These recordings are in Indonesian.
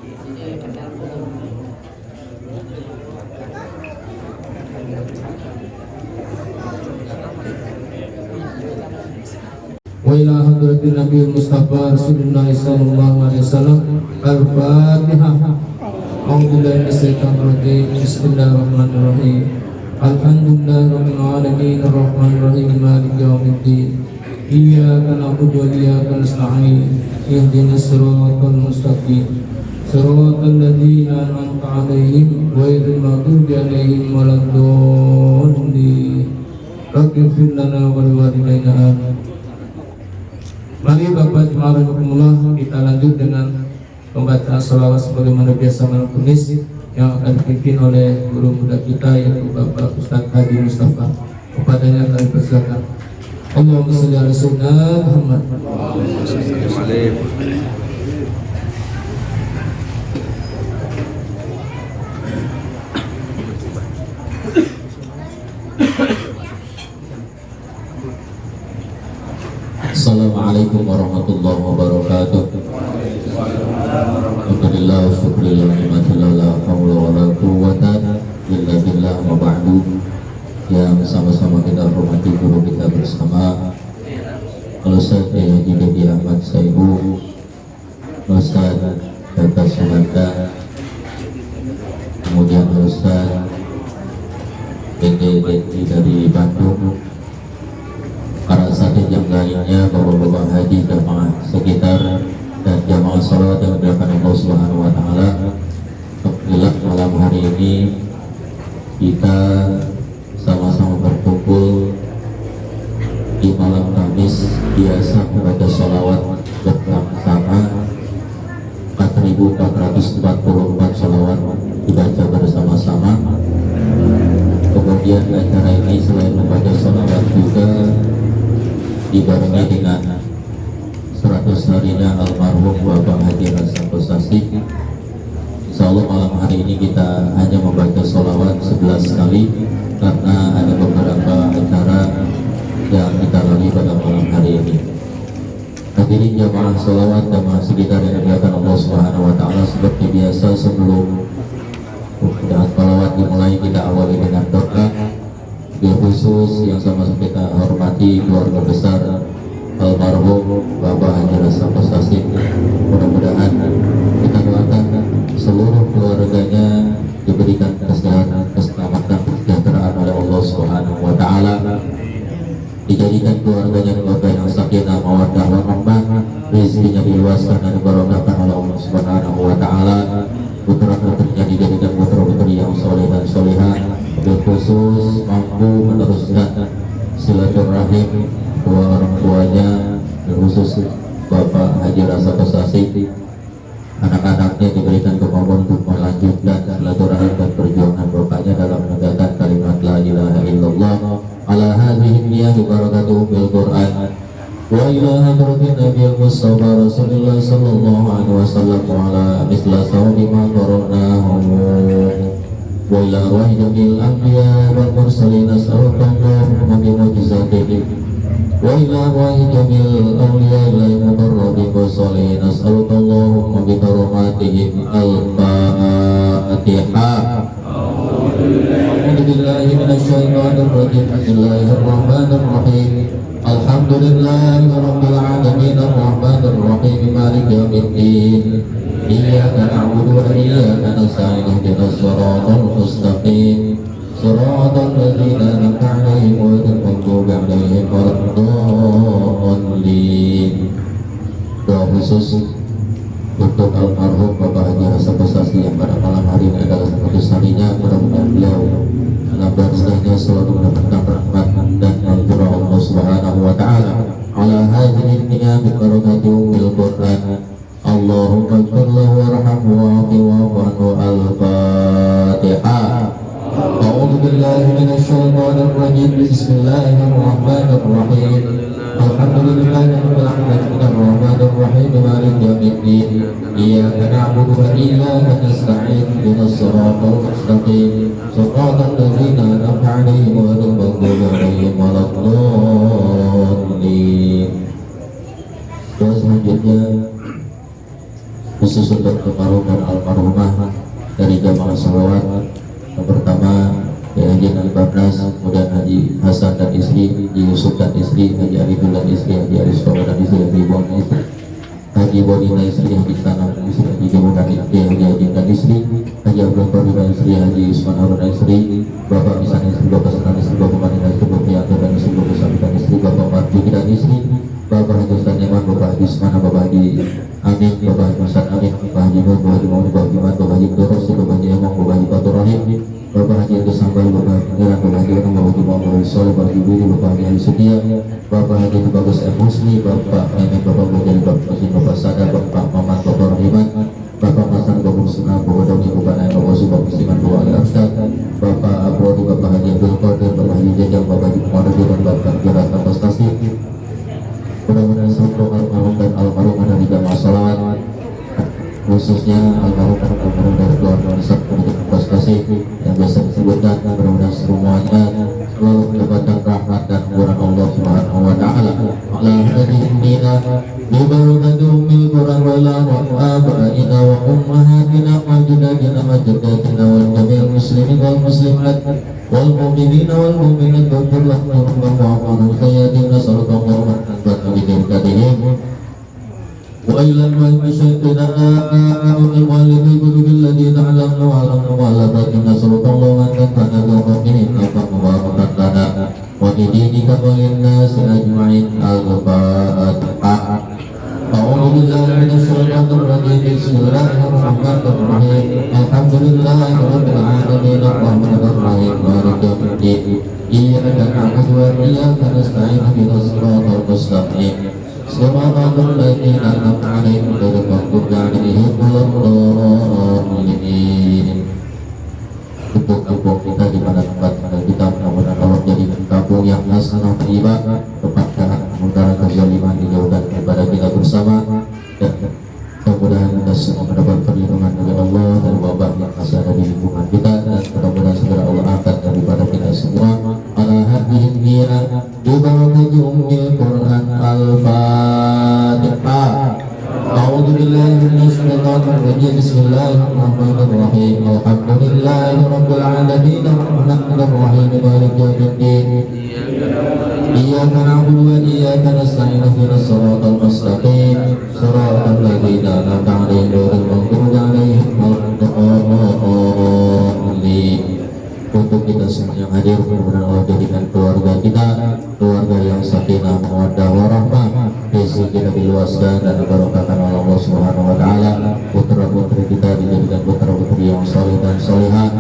Wa ila hadratin Nabi Mustafa Rasulullah sallallahu alaihi wasallam. Al-Fatihah. A'udzubillahi minasyaitonir rajim. Bismillahirrahmanirrahim. Alhamdulillahirabbil alamin arrahmanir rahim maliki yaumiddin. Iyyaka na'budu wa iyyaka nasta'in. Ihdinas siratal mustaqim. Siratal ladzina an'amta 'alaihim ghairil maghdubi 'alaihim waladdallin. Ighfir lana wa liwalidayna amin. Mari Bapak Jemaah rahimakumullah, kita lanjut dengan pembacaan sholawat sebagaimana biasa malam Kamis yang akan dipimpin oleh guru muda kita yaitu Bapak Ustadz Haji Mustafa. Kepadanya kami persilakan. Allahumma sholli ala sayyidina Muhammad. Assalamualaikum warahmatullahi wabarakatuh. Alhamdulillah wa syukurillah ni'matillah la hawla wa la quwwata illa billah wa ba'du. Yang sama-sama kita hormati guru kita bersama Ustaz Haji Dedi Ahmad Saibu, Ustaz Dr. Sunanda, kemudian Ustaz Dedi dari Bandung, para asatidz yang lainnya, bapak-bapak haji, jamaah sekitar dan jamaah sholawat yang dilakukan Allah Subhanahu wa taala. Alhamdulillah malam hari ini kita sama-sama berkumpul di malam Kamis biasa membaca sholawat bersama 4.444 sholawat dibaca bersama-sama. Kemudian acara ini selain membaca sholawat juga dibarengi dengan 100 harinya almarhum Bapak Haji Rasa Kosasih. Insya Allah malam hari ini kita hanya membaca sholawat 11 kali karena ada beberapa acara yang kita lalui pada malam hari ini. Hadirin jamaah sholawat jamaah sekitar yang dimuliakan Allah Subhanahu wa taala, seperti biasa sebelum sholawat dimulai kita awali dengan doa. Yang khusus yang sama-sama kita hormati keluarga besar almarhum Bapak Haji Rasa Kosasih. Mudah-mudahan kita doakan seluruh keluarganya diberikan kesehatan, keselamatan, kesejahteraan oleh Allah Subhanahu wa taala. Dijadikan keluarganya keluarga yang sakinah mawaddah warahmah, rezekinya diluaskan dan diberkahkan oleh Allah Subhanahu wa taala. Putra-putrinya dijadikan putra-putri yang soleh dan solehah, khusus mampu meneruskan silaturahim kedua orang tuanya, khusus Bapak Haji Rasa Kosasih. Anak-anaknya diberikan kemampuan untuk melanjutkan silaturahim dan perjuangan bapaknya dalam menegakkan kalimat la ilaha illallah ala hadhihi niyyah barakatuh bil Qur'an. Wa ila hadratin Nabi Mustafa Rasulullah sallallahu alaihi wasallam wa ala misla sawmi ma qara'nahu wa ila arwahi jamil anbiya wal mursalin as'alullah bi mu'jizatihim wa ila arwahi jamil awliya ilal muqarrabin wa salihin as'alullah bi karomatihim. Al-Fatihah. A'udzu billahi minasyaitonir rajim. Bismillahirrahmanirrahim. Alhamdulillahi rabbil alamin arrahmanir rahim maliki yaumiddin. Iyyaka na'budu wa iyyaka nasta'in ihdinas siratal mustaqim siratal ladzina an'amta 'alaihim ghairil maghdubi 'alaihim waladdallin. Doa khusus untuk almarhum Bapak Haji Rasa Kosasih yang pada malam hari ini adalah 100 harinya. Mudah-mudahan beliau dalam barzahnya selalu mendapatkan rahmat dan anugerah Allah Subhanahu wa taala. Ala hadhihi niyyah bi barakati ummil Qur'an. Allahumma ighfir lahu warhamhu wa'afihi wa'fu anhu. Al-Fatihah. A'udzu billahi minasyaitonir rajim. Bismillahirrahmanirrahim. Alhamdulillahi rabbil alamin arrahmanir rahim maliki yaumiddin. Iyyaka na'budu wa iyyaka nasta'in ihdinas siratal mustaqim siratal ladzina an'amta 'alaihim ghairil maghdubi 'alaihim waladdallin. Doa selanjutnya khusus untuk almarhum dan almarhumah dari jamaah salawat. Yang pertama Haji Al-Barnas, kemudian Haji Hasan dan istri, Haji Yusuf dan istri, Haji Arifin dan istri, Haji Aristomo dan istri, Haji Ibu dan istri, Haji Bodina istri, Haji Tanam dan istri, Haji Jamu dan istri, Haji Haji dan istri, Haji Abdul Qadir dan istri, Haji Usman Harun dan istri, Bapak Misan istri, Bapak Senan istri, Bapak Mani dan istri, Bapak Yanto dan istri, Bapak Sami dan istri, Bapak Marjuki dan istri, Bapak Haji Ustaz Neman, Bapak Haji Usman, Bapak Haji Amin, Bapak Haji Ustaz Amin, Bapak Haji Nur, Bapak Haji Maudi, Bapak Haji Mat, Bapak Haji Doros, Bapak Haji Emong, Bapak Haji Fatur Rahim, Bapak Haji Agus Sambal, Bapak Haji Niran, Bapak Haji Orang, Bapak Haji Muhammad Haji Soleh, Bapak Haji Budi, Bapak Haji Ali Setia, Bapak Haji Bagus M. Musli, Bapak Nenek, Bapak Bujali, Bapak Haji, Bapak Sadar, Bapak Mamat, Bapak Rahiman, Bapak Masan, Bapak Sunnah, Bapak Doni, Bapak Naim, Bapak Subah Musliman, Bapak Ali Arsyad, Bapak Abrodi, Bapak Haji Abdul Qadir, Bapak Haji Jajang, Bapak Haji Muhammad dan Bapak Haji Rasa Prestasi. Mudah-mudahan seluruh almarhum dan almarhumah dari jamaah salawat, khususnya almarhum dan almarhum dari keluarga besar Pendidik Prestasi yang biasa disebutkan, mudah-mudahan semuanya selalu mendapatkan rahmat dan ampunan Allah Subhanahu wa taala. Ala hadinina bi barakati ummil Qur'an wa la abaina wa ummahatina wa jaddatina wa jaddatina wal jami'il muslimin wal muslimat wal mu'minina wal mu'minat wa kullahu wa sayyidatina sallallahu alaihi wa sallam. وإلى المشايخنا والمؤلفين كتب الذين علمنا وعلمنا وعلمنا نسألك الله أن تنفعنا بحكمهم نفعا مباركا لنا ولدينك وللناس أجمعين. الفاتحة. أعوذ بالله من الشيطان الرجيم. بسم الله الرحمن الرحيم. الحمد لله رب العالمين الرحمن الرحيم مالك يوم الدين. إياك نعبد وإياك نستعين اهدنا الصراط المستقيم صراط الذين أنعمت عليهم غير المغضوب عليهم ولا الضالين. Untuk kampung kita di mana tempat kita, mudah-mudahan Allah jadi kampung yang hasanah thayyibah, keberkahan, kemudahan, kezaliman dijauhkan daripada kita bersama, dan mudah-mudahan kita semua mendapat perlindungan dari Allah dari wabah yang masih ada di lingkungan kita, dan mudah-mudahan segera Allah angkat daripada kita semua. Ala hadhihi niyya bi barakati ummil Qur'an. Al-Fatihah. A'udzu billahi minasyaitonir rajim. Bismillahirrahmanirrahim. Alhamdulillahi rabbil alamin arrahmanir rahim maliki yaumiddin. Iyyaka na'budu wa iyyaka nasta'in ihdinas siratal mustaqim siratal ladzina an'amta 'alaihim ghairil maghdubi 'alaihim waladdallin. Untuk kita semua yang hadir, mudah-mudahan Allah jadikan keluarga kita keluarga yang sakinah mawaddah warahmah, rezeki kita diluaskan dan diberkahkan oleh Allah Subhanahu wa taala. Putra-putri kita dijadikan putra-putri yang saleh dan salihah.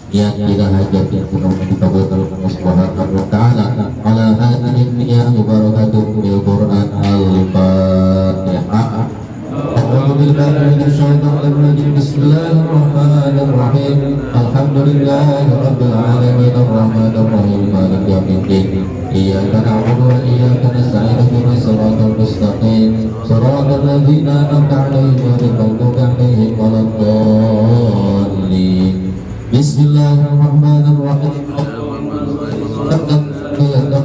Niat kita, hajat yang kita dikabulkan oleh Allah Subhanahu wa taala. Ala hadhihi niyyah barakatuh bil Qur'an. Al-Fatihah. أعوذ بالله من الشيطان الرجيم. بسم الله الرحمن الرحيم. الحمد لله رب العالمين الرحمن الرحيم مالك يوم الدين. إياك نعبد وإياك نستعين اهدنا الصراط المستقيم صراط الذين أنعمت عليهم غير المغضوب عليهم ولا الضالين. بسم الله الرحمن الرحيم.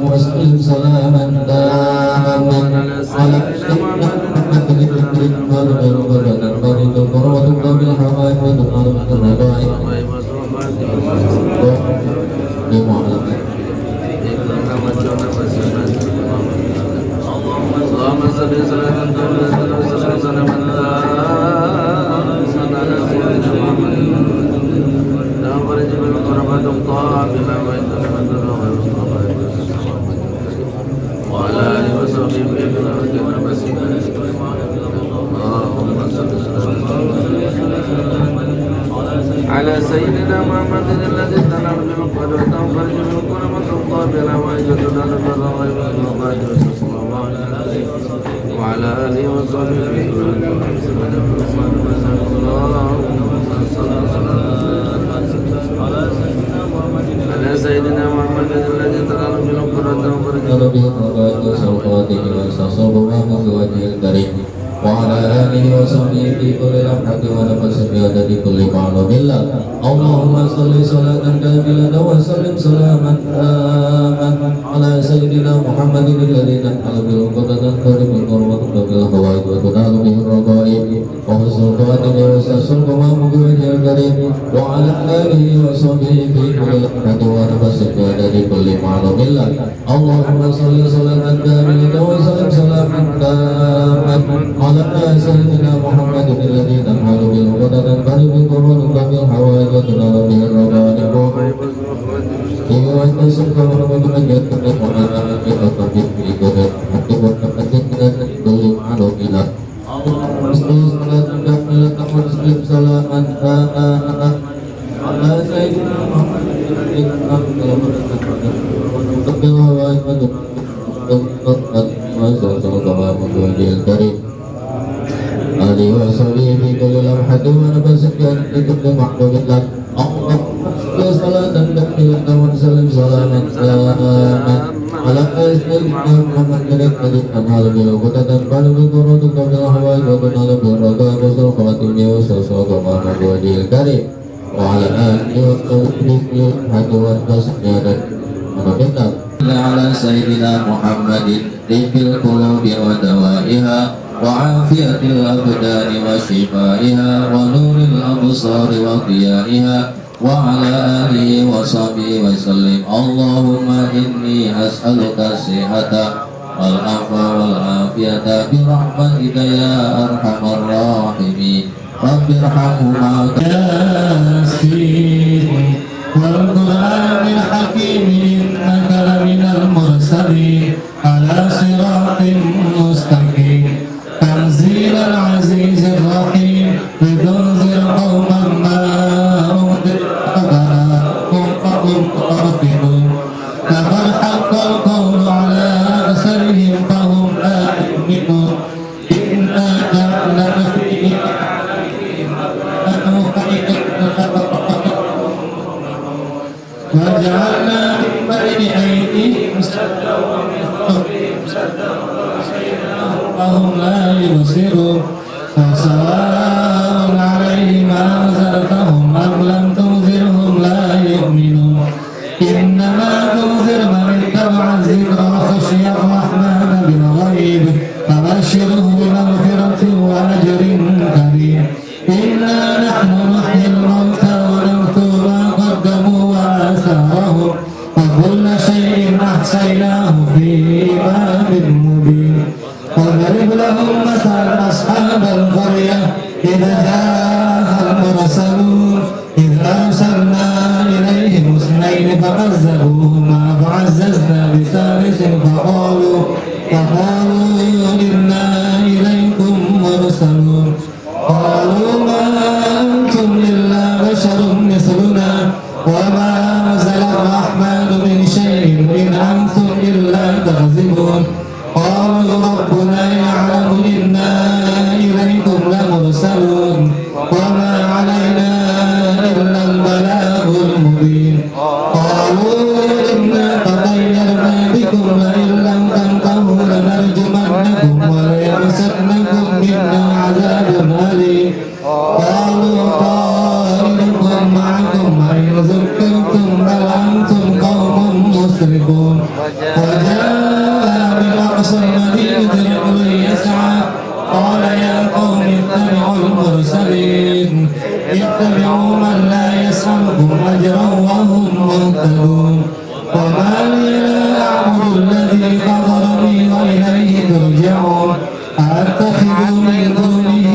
واسلم سلاما داما على على سيدنا محمد الذي تنرجو القدر وتنفرج من كل مطلوب بلا وجد لنا بالغيب والقادر صلى الله عليه وسلم وعلى اله وصحبه على سيدنا محمد الذي تنرجو القدر وتنفرج وعلى آله وصحبه في كل لمحة ونفس في عدد كل معلوم الله. اللهم صل صلاة كاملة وسلم سلاما تاما على سيدنا محمد الذي نحل بالقدر تنفرج بالقربة بالهوائج وتنال به الرغائب وحسن خواتمه واستحسن قوام بوجه الكريم وعلى آله وصحبه في كل لحظة ونفس بعدد كل معلوم لك اللهم صل صلاة كاملة وسلم سلاما تاما على سيدنا محمد الذي تنهل بالهدى تنفرد بالقرون بالحوائج وتنال به الرغائب وتصل كون بمجد وعلى آله في كل حق ونفس بعدد كل معلوم لك اللهم صل صلاة كاملة وسلم سلاما تاما على سيدنا محمد الذي تنهل بالهدى تنفرد الكريم آله وصحبه في كل لمحة ونفس في كل محبوب لك اللهم صل صلاة كاملة وسلم سلاما تاما على سيدنا محمد الذي تنهل بالعقدة تنفرد بالقرون بالحوائج وتنال بالرغائب وحسن خواتمه واستحسن قوام بوجه الكريم وعلى آله وصحبه في الحج والتسجيل ونبينا على سيدنا محمد طب القلوب ودوائها وعافية الأبدان وشفائها ونور الأبصار وضيائها وعلى آله وصحبه وسلم اللهم إني أسألك الصحة والعفو والعافية برحمتك يا أرحم الراحمين رب ارحمهما ياسين والقرآن الحكيم إنك لمن المرسلين على صراط مستقيم تنزيل العزيز الرحيم لتنذر قوما ما أنذر آباؤهم فهم غافلون لقد حق القول على أكثرهم فهم لا يؤمنون إنا جعلنا في وجعلنا من بين أيديهم سدا ومن خلفهم سدا وأغشيناهم فهم لا يبصرون فسواء عليهم أنذرتهم أم لم تنذرهم لا يؤمنون إنما تنذر من اتبع الذكر وخشي الرحمن بالغيب فبشره بمغفرة وأجر كريم إنا نحن نحيي الموتى ونكتب ما قدموا وآثارهم وكل شيء أحصيناه في إمام مبين واضرب لهم مثل أصحاب القرية إذ جاءها المرسلون إذ أرسلنا إليهم اثنين فكذبوهما فعززنا بثالث فقالوا إنا إليكم مرسلون قالوا ما أنتم إلا بشر مثلنا وما أنزل الرحمن من شيء إن أنتم إلا تكذبون قالوا ربنا يعلم إنا إليكم لمرسلون وما علينا إلا البلاغ المبين قالوا إنا تطيرنا بكم لئن لم تنتهوا لنرجمنكم وليمسنكم منا عذاب أليم قالوا طائركم معكم أين ذكرتم بل أنتم قوم مسرفون وجاء بأقصى المدينة رجل يسعى قال يا قوم اتبعوا المرسلين اتبعوا من لا يسألكم أجرا وهم مهتدون وما لي لا أعبد الذي فطرني وإليه ترجعون أتخذ من دونه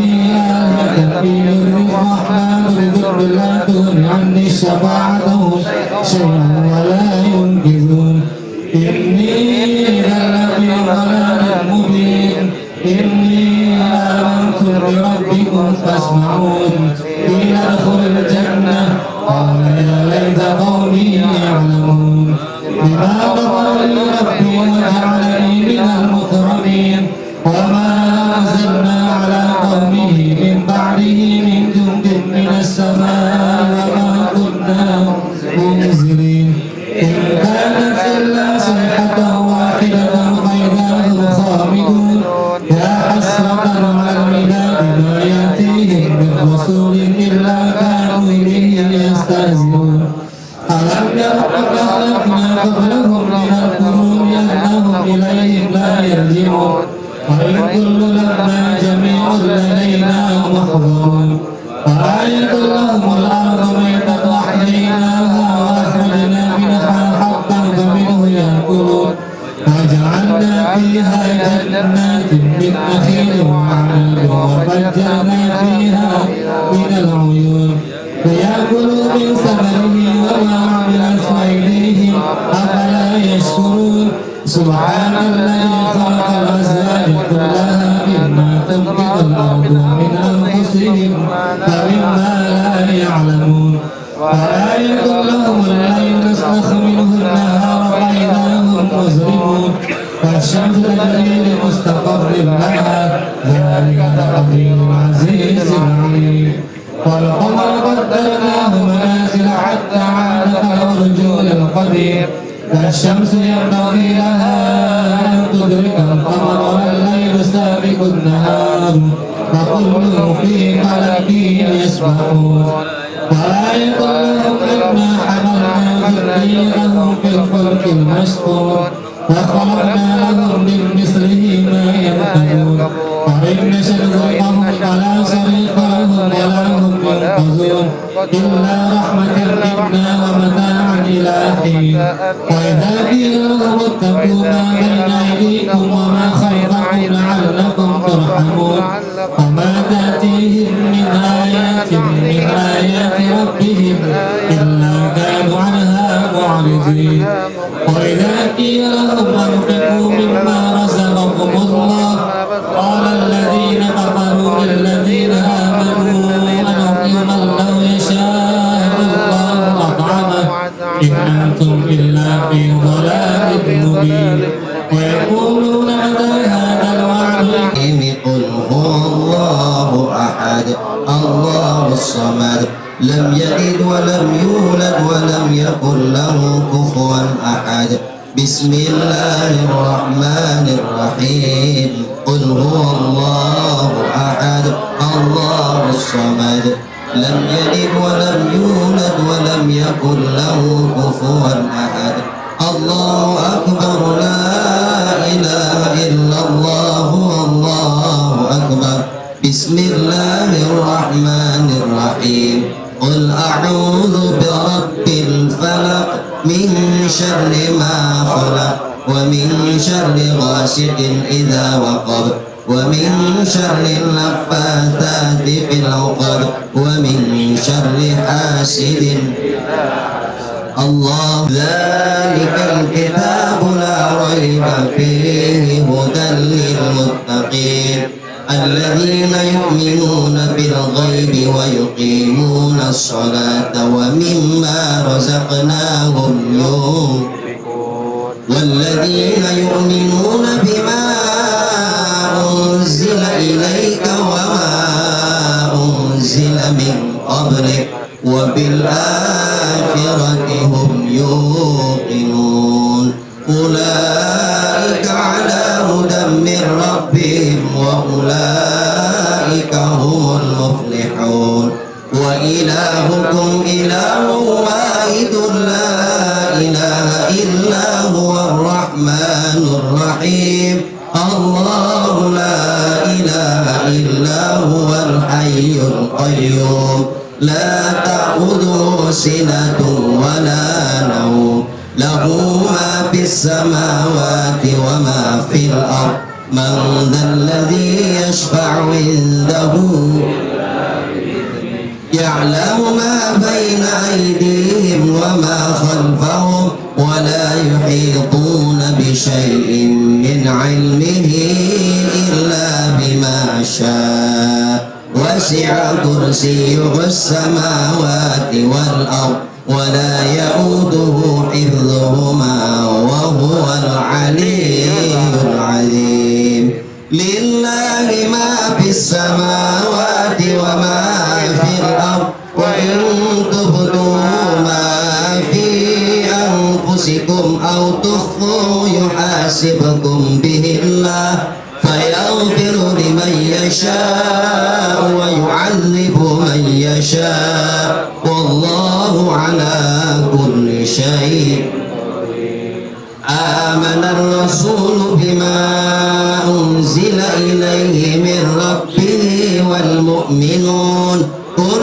آلهة إن يرد الرحمن بضر لا تغن عني شفاعتهم شيئا ولا ينقذون إني إذا لفي ضلال مبين إني آمنت بربكم فاسمعون قيل ادخل الجنة قال يا ليت قومي يعلمون بما غفر لي ربي وجعلني من المكرمين وما أنزلنا على قومه من بعده من جند من السماء وما كنا منزلين إن كانت إلا صيحة واحدة فإذا هم خامدون يا حسرة على العباد ما يأتيهم من رسول إلا كانوا وآية لهم الأرض ميتة أحييناها وأخرجنا منها حبا فمنه يأكلون وجعلنا فيها جنات من نخيل وعنب وفجرنا فيها من العيون ليأكلوا من ثمره وما عملت أيديهم أفلا يشكرون سبحان الذي خلق الأزواج كلها مما تنبت الأرض ومن أنفسهم ومما لا يعلمون وآية لهم الليل نسلخ منه النهار فإذا هم مظلمون والشمس تجري لمستقر لها ذلك تقدير العزيز العليم والقمر قدرناه منازل حتى عاد كالعرجون القديم والشمس ينبغي لها أن تدرك القمر والليل سابق النهار وكل في فلك يسبحون وآية لهم أنا حملنا ذريتهم في الفلك المشحون وخلقنا لهم من مثله ما يركبون وإن نشأ نذقهم فلا صريخ لهم ولا هم ينقذون إلا رحمة منا ومتاعا إلى حين وإذا قيل لهم اتقوا ما بين أيديكم وما خلفكم لعلكم ترحمون وما تأتيهم من آيات ربهم إلا كانوا عنها معرضين وإذا قيل لهم أنفقوا مما رزقكم الله قال الذين كفروا للذين آمنوا أنطعم من لو يشاء الله أطعمه إن أنتم إلا في ضلال مبين ويقولون متى هذا الوعد قل هو الله أحد الله الصمد لم يلد ولم يولد ولم يكن له كفوا أحد بسم الله الرحمن الرحيم قل هو الله أحد الله الصمد لم يلد ولم يولد ولم يكن له كفوا أحد الله أكبر لا إله إلا الله الله أكبر بسم الله الرحمن الرحيم قل أعوذ برب الفلق من شر ما خلق ومن شر غاسق إذا وقب ومن شر النفاثات في العقد ومن شر حاسد الله ذلك الكتاب لا ريب فيه هدى للمتقين الذين يؤمنون بالغيب ويقيمون الصلاة ومما رزقناهم ينفقون والذين يؤمنون بما أنزل إليك وما أنزل من قبلك وبالآخرة هم يوقنون أولئك على هدى من ربهم وأولئك هم المفلحون وإلهكم إله واحد لا إله إلا هو الرحمن الرحيم الله لا إله إلا هو الحي القيوم لا تأخذه سنة ولا نوم له ما في السماوات وما في الأرض من ذا الذي يشفع عنده يعلم ما بين أيديهم وما خلفهم ولا يحيطون بشيء من علمه إلا بما شاء وسع كرسيه السماوات والأرض ولا يؤوده حفظهما وهو العلي العظيم لله ما في السماوات وما في الأرض وإن تبدوا ما في أنفسكم أو تخفوا يحاسبكم به الله فيغفر لمن يشاء ويعذب من يشاء والله على كل شيء آمن الرسول بما أنزل إليه من ربه والمؤمنون كل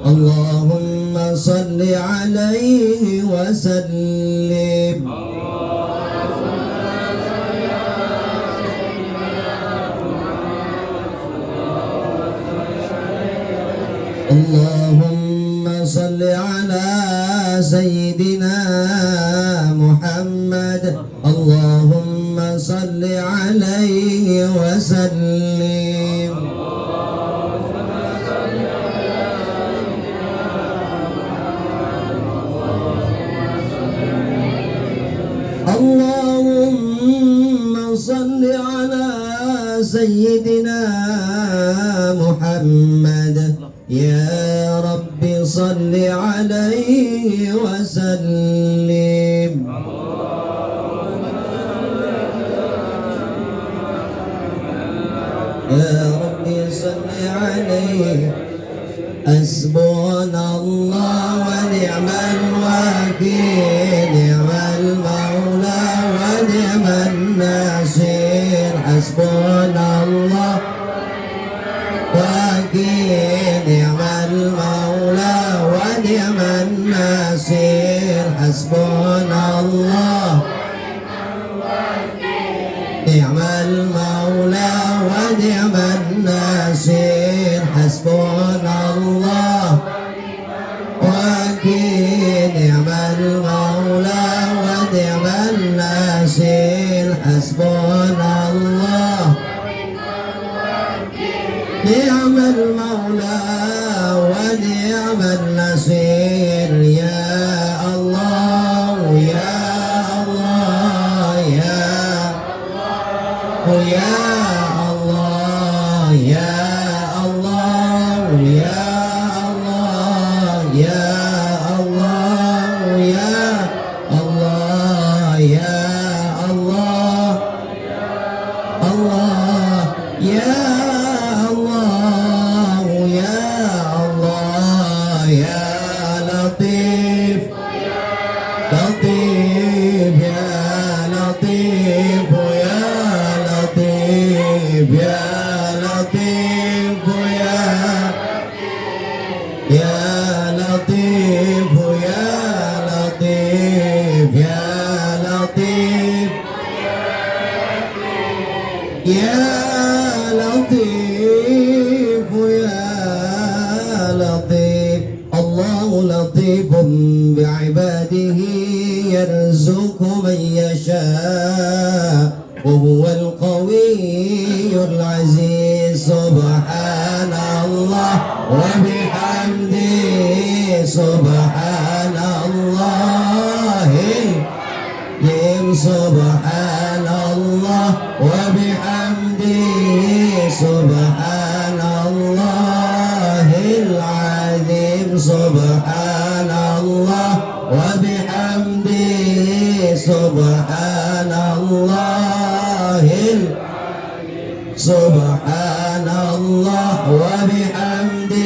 اللهم صل عليه وسلم اللهم صل على سيدنا محمد اللهم صل عليه وسلم اللهم صل على سيدنا محمد يا رب صل عليه وسلم يا رب صل عليه حسبنا الله ونعم الوكيل نعم المولى ونعم النصير حسبنا الله وكيل نعم المولى ونعم النصير حسبنا الله نعم المولى ونعم النصير حسبنا الله وكيل نعم المولى ونعم النصير حسبنا الله نعم المولى ونعم النصير يا الله يا الله يا يا الله يا الله يا الله يا الله يا الله يا الله الله يا الله يا الله يا لطيف لطيف يا لطيف يا لطيف يا لطيف يا لطيف يا لطيف يا لطيف يا لطيف يا لطيف الله لطيف بعباده يرزق من يشاء وهو القوي العزيز سبحان الله وبحمده سبحان الله سبحان الله وبحمده سبحان الله العظيم سبحان الله وبحمده سبحان الله سبحان الله وبحمده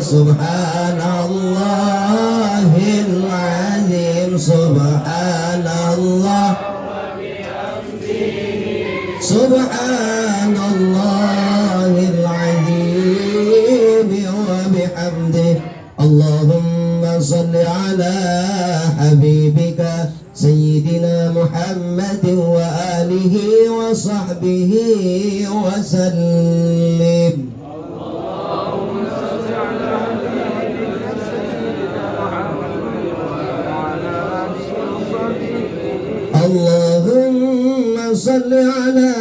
سبحان الله العظيم سبحان الله سبحان الله العظيم وبحمده اللهم صل على حبيبك سيدنا محمد وآله وصحبه وسلم اللهم صل على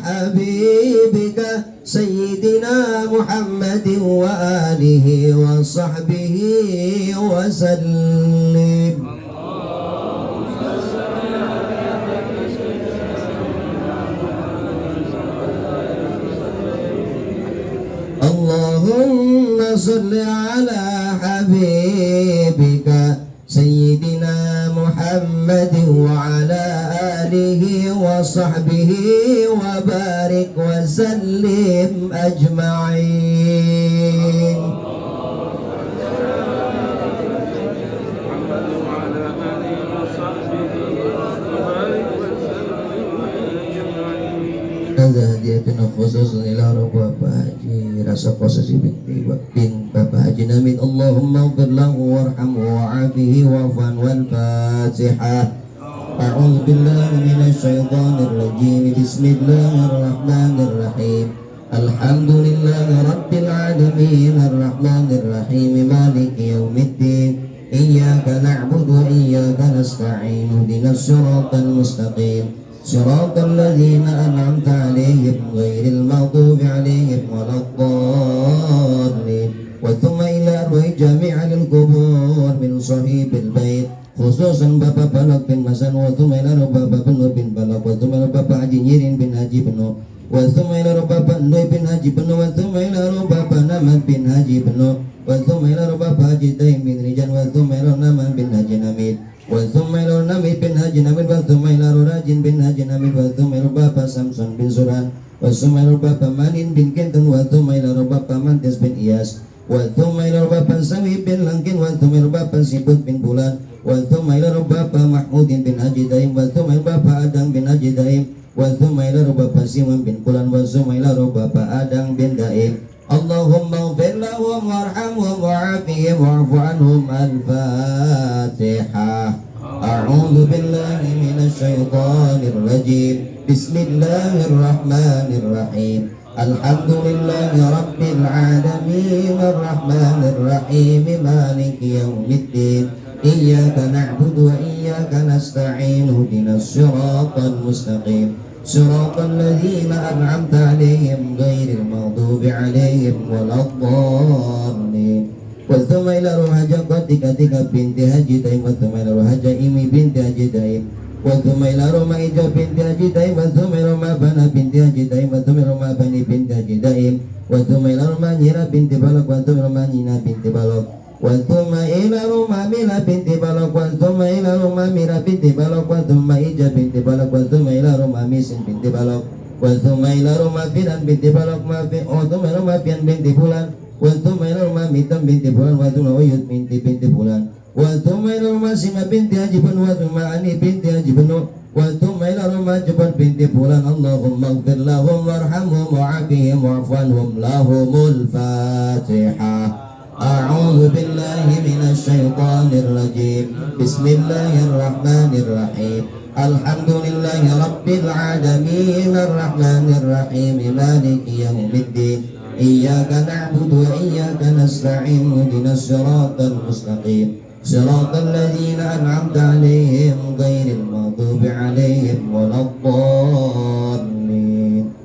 حبيبك سيدنا محمد وآله وصحبه وسلم اللهم صل على حبيبك سيدنا محمد وعلى آله وصحبه وبارك وسلم أجمعين. Hadiah khusus ila Bapak Haji Rasa Posisi binti Bapak Haji Namid, Allahumma ighfir lahu warhamhu wa'afihi wa'fu anhu. Al-Fatihah. A'udzu billahi minasy syaithanir rajim. Bismillahirrahmanirrahim. Alhamdulillahi rabbil alamin arrahmanir rahim maliki yaumiddin. Iyyaka na'budu wa iyyaka nasta'in. Ihdinas siratal mustaqim. Siratal ladzina an'amta 'alaihim ghairil maghdubi 'alaihim waladdallin. Wa thumma ila arwahi jami'il qubur min sahibil bait, khususan Bapak Balok bin Masan, wa thumma ila Bapak Penuh bin Balok, wa thumma ila Bapak Haji Nyirin bin Haji Penuh, wa thumma ila Bapak Ndoy bin Haji Penuh, wa thumma ila Bapak Naman bin Haji Penuh, wa thumma ila Bapak Haji Taim bin Rijan, wa thumma ila Naman bin Haji Namid, wa thumma ila Namid bin Haji Namid, wa thumma ila Rajin bin Haji Namid, wa thumma ila Bapak Samson bin Suran, wa thumma ila Bapak Manin bin Kenton, wa thumma ila Bapak Mantis bin Iyas, wa thumma ila Bapak Sawi bin Langkin, wa thumma ila Bapak Sibut bin Bulan, wa thumma ila Bapak Mahmudin bin Haji Daim, wa thumma ila Bapak Adang bin Haji Daim, wa thumma ila Bapak Siman bin Bulan, wa thumma ila Bapak Adang bin Daim. Allahumma ighfir lahum warhamhum wa'afihim wa'fu anhum. Al-Fatihah. A'udzu billahi minasy syaithanir rajim. Bismillahirrahmanirrahim. Alhamdulillahi rabbil alamin arrahmanir rahim maliki yaumiddin. Iyyaka na'budu wa iyyaka nasta'in. Ihdinas siratal mustaqim. Siratal ladzina an'amta 'alaihim ghairil maghdubi 'alaihim waladdallin. Wa thumma ila Haja Qatika binti Haji Daim, wa thumma ila Haja Imi binti Haji Daim, wa thumma ila Rumaija binti Haji Daim, wa thumma ila Mabana binti Haji Daim, wa thumma ila Mabani binti Haji Daim, wa thumma ila Rumanyira binti Balok, wa thumma ila Manyina binti Balok, wa thumma ila Rumamila binti Balok, wa thumma ila Rumamira binti Balok, wa thumma Ija binti Balok, wa thumma ila Rumamisin binti Balok, wa thumma ila Rumafinan binti Balok, wa thumma ila Rumafian binti Bulan, wa thumma ila Rumamitan binti Bulan, wa thumma Uyut binti Bulan, wa thumma ila Rumasima binti Haji Banu, wa thumma Ani binti Haji Banu, wa thumma ila Rumajaban binti Bulan. Allahumma ighfir lahum warhamhum wa'afihim wa'fu anhum. Lahumul Fatihah. A'udzu billahi minasy syaithanir rajim. Bismillahirrahmanirrahim. Alhamdulillahi rabbil alamin arrahmanir rahim maliki yaumiddin. Iyyaka na'budu wa iyyaka nasta'in. Ihdinas siratal mustaqim. Siratal ladzina an'amta 'alaihim ghairil maghdubi 'alaihim waladdallin.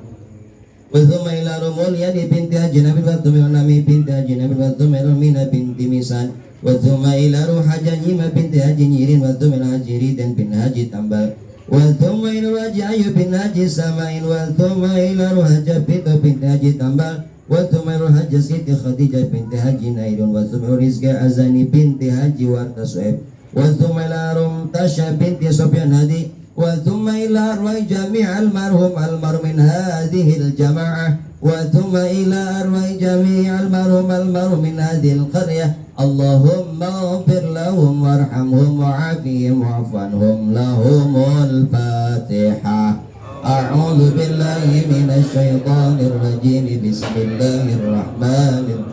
Wa thumma ila Rumulyani binti Haji Nabi, wa thumma ila Nami binti Haji Nabi, wa thumma ila Mina binti Misan, wa thumma ila Haja Nyima binti Haji Nyirin, wa thumma ila Haji Riden bin Haji Tambal, wa thumma ila Haji Ayu bin Haji Samain, wa thumma ila Haja Bito binti Haji Tambal, wa thumma ila Haja Siti Khadijah binti Haji Naidun, wa thumma ila Rizqa Azani binti Haji Warta Su'eb, wa thumma ila Rumtasha binti Sofyan Hadi, wa thumma ila arwai jami'al marhum min hadhil jama'ah, wa thumma ila arwai jami'al marhum min hadhil qaryah. Allahumma ighfir lahum warhamhum wa'afihim wa'fu anhum. Lahumul Fatihah. A'udzu billahi minasy syaithanir rajim. Bismillahirrahmanirrahim.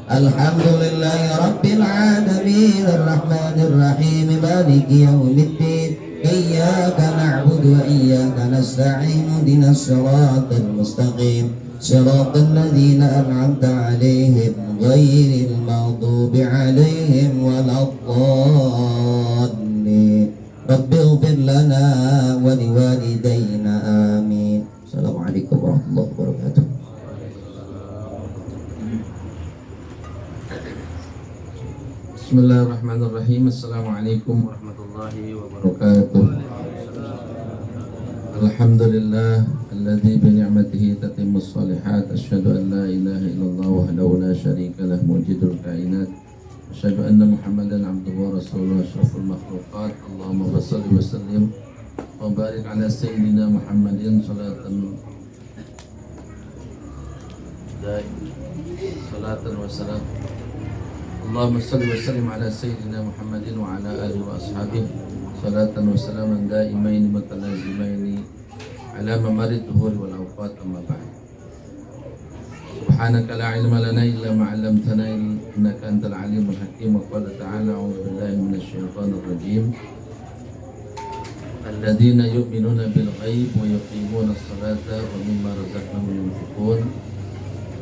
Alhamdulillahi rabbil alamin arrahmanir rahim maliki yaumiddin. Iyyaka na'budu wa iyyaka nasta'in. Ihdinas siratal mustaqim. Siratal ladzina an'amta 'alaihim ghairil maghdubi 'alaihim waladdallin. Rabbi ighfir lana wa liwalidayna amin. Assalamualaikum warahmatullahi wabarakatuh. Bismillahirrahmanirrahim. Assalamualaikum warahmatullahi wabarakatuh. Alhamdulillah alladzi bi ni'matihi tatimmus shalihat. Asyhadu an la ilaha illallah wahdahu la syarika lah muwajjidul kainat. Asyhadu anna Muhammadan abduhu wa rasuluhu asyraful makhluqat. Allahumma shalli wa sallim wa barik ala sayyidina Muhammadin salatan wa salam. Allahumma salli wa sallim ala sayyidina Muhammadin wa ala alihi wa ashabihi salatan wa salaman daimaini mutalazimaini ala mamarid dhuhuri wal awqat amma ba'd. سبحانك لا علم لنا إلا ما علمتنا إنك أنت العليم الحكيم. وقال تعالى أعوذ بالله من الشيطان الرجيم الذين يؤمنون بالغيب ويقيمون الصلاة ومما رزقناهم ينفقون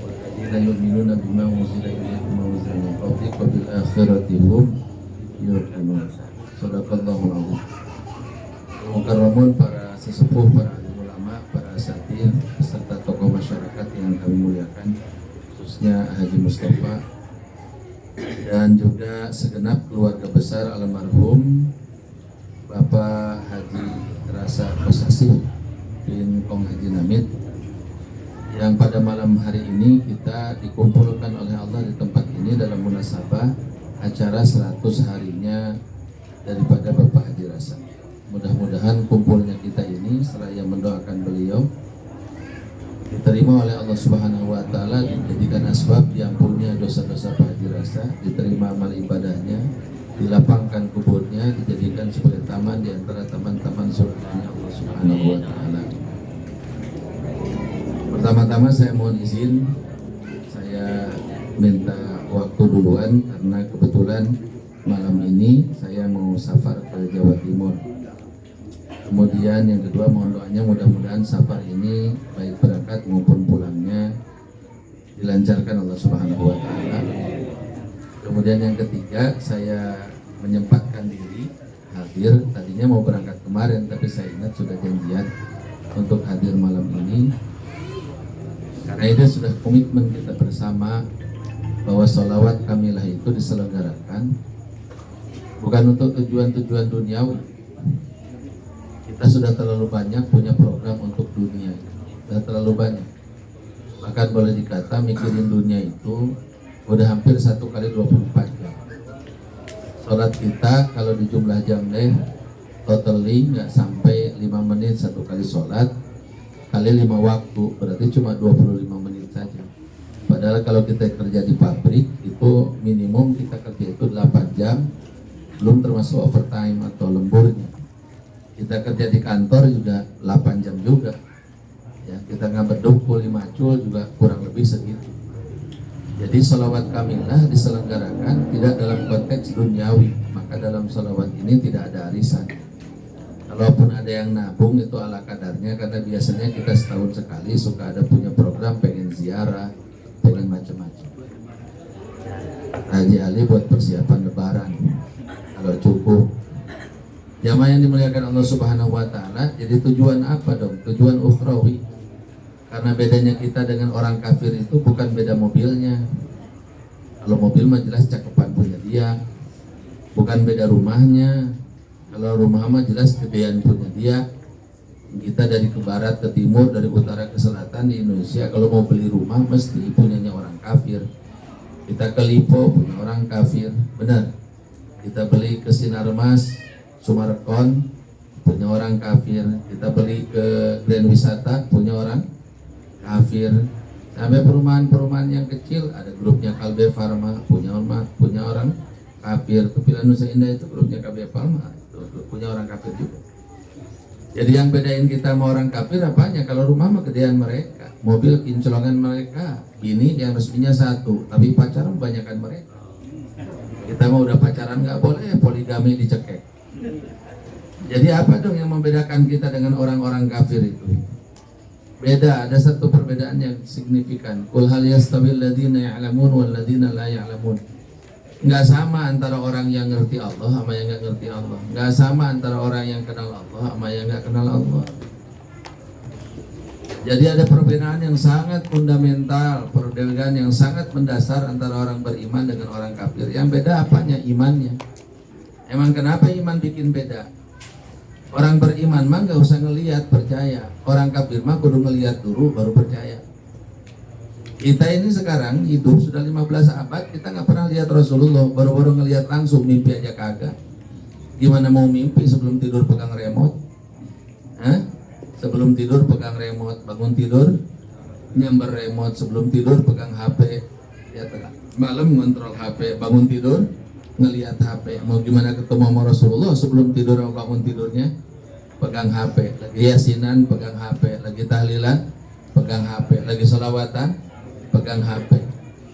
والذين يؤمنون بما أنزل إليك وما أنزل من قبلك وبالآخرة هم yuqinun. Shadaqallahul azim. Mukarramun, para sesepuh, para alim ulama, para asatidz beserta tokoh masyarakat yang kami muliakan, khususnya Haji Mustafa dan juga segenap keluarga besar almarhum Bapak Haji Rasa Kosasih bin Kong Haji Namit, yang pada malam hari ini kita dikumpulkan oleh Allah di tempat ini dalam munasabah acara 100 harinya daripada Bapak Haji Rasa. Mudah-mudahan kumpulnya kita ini seraya mendoakan beliau diterima oleh Allah Subhanahu wa taala, dijadikan asbab diampunnya dosa-dosa Pak Haji Rasa, diterima amal ibadahnya, dilapangkan kuburnya, dijadikan sebagai taman di antara taman-taman surganya Allah Subhanahu wa taala. Pertama-tama saya mohon izin, saya minta waktu duluan karena kebetulan malam ini saya mau safar ke Jawa Timur. Kemudian yang kedua, mohon doanya mudah-mudahan safar ini baik berangkat maupun pulangnya dilancarkan Allah Subhanahu wa taala. Kemudian yang ketiga, saya menyempatkan diri hadir, tadinya mau berangkat kemarin tapi saya ingat sudah janjian untuk hadir malam ini. Karena itu sudah komitmen kita bersama bahwa sholawat kamilah itu diselenggarakan bukan untuk tujuan-tujuan duniawi. Kita sudah terlalu banyak punya program untuk dunia, sudah terlalu banyak. Bahkan boleh dikata mikirin dunia itu udah hampir 1 kali 24 jam. Sholat kita kalau di jumlah jam totally nggak sampai 5 menit 1 kali sholat, kali 5 waktu berarti cuma 25 menit saja. Padahal kalau kita kerja di pabrik itu minimum kita kerja itu 8 jam, belum termasuk overtime atau lemburnya. Kita kerja di kantor juga 8 jam juga. Ya, kita nggak berdukul 5 cul juga kurang lebih segitu. Jadi sholawat kamilah diselenggarakan tidak dalam konteks duniawi, maka dalam sholawat ini tidak ada arisan. Kalaupun ada yang nabung itu ala kadarnya, karena biasanya kita setahun sekali suka ada punya program pengen ziarah, pengen macam-macam. Haji Ali buat persiapan lebaran kalau cukup. Jamaah yang dimuliakan Allah Subhanahu wa taala, jadi tujuan apa dong? Tujuan ukhrawi. Karena bedanya kita dengan orang kafir itu bukan beda mobilnya. Kalau mobil mah jelas cakepan punya dia. Bukan beda rumahnya. Kalau rumah mah jelas gedean punya dia. Kita dari ke barat ke timur, dari utara ke selatan di Indonesia, kalau mau beli rumah mesti punyanya orang kafir. Kita ke Lipo punya orang kafir, benar. Kita beli ke Sinarmas, Sumarekon punya orang kafir. Kita beli ke Grand Wisata punya orang kafir. Sampai perumahan-perumahan yang kecil ada grupnya Kalbe Farma punya orang kafir. Kepilan Nusa Indah itu grupnya Kalbe Farma punya orang kafir juga. Jadi yang bedain kita sama orang kafir apanya? Kalau rumah mah gedean mereka, mobil kincolongan mereka, bini yang resminya 1, tapi pacaran kebanyakan mereka. Kita mah udah pacaran nggak boleh, poligami dicekek. Jadi apa dong yang membedakan kita dengan orang-orang kafir itu? Beda, ada satu perbedaan yang signifikan. Qul hal yastawil ladzina ya'lamun wal ladzina la ya'lamun. Nggak sama antara orang yang ngerti Allah sama yang nggak ngerti Allah. Nggak sama antara orang yang kenal Allah sama yang nggak kenal Allah. Jadi ada perbedaan yang sangat fundamental, perbedaan yang sangat mendasar antara orang beriman dengan orang kafir. Yang beda apanya? Imannya. Emang kenapa iman bikin beda? Orang beriman mah nggak usah ngelihat, percaya. Orang kafir mah kudu ngelihat dulu baru percaya. Kita ini sekarang hidup sudah 15 abad, kita nggak pernah lihat Rasulullah, baru-baru ngelihat langsung, mimpi aja kagak. Gimana mau mimpi sebelum tidur pegang remote? Sebelum tidur pegang remote, bangun tidur nyamber remote, sebelum tidur pegang HP, ya malam ngontrol HP, bangun tidur ngelihat HP. Mau gimana ketemu sama Rasulullah sebelum tidur sama bangun tidurnya pegang HP, lagi yasinan pegang HP, lagi tahlilan pegang HP, lagi sholawatan pegang HP,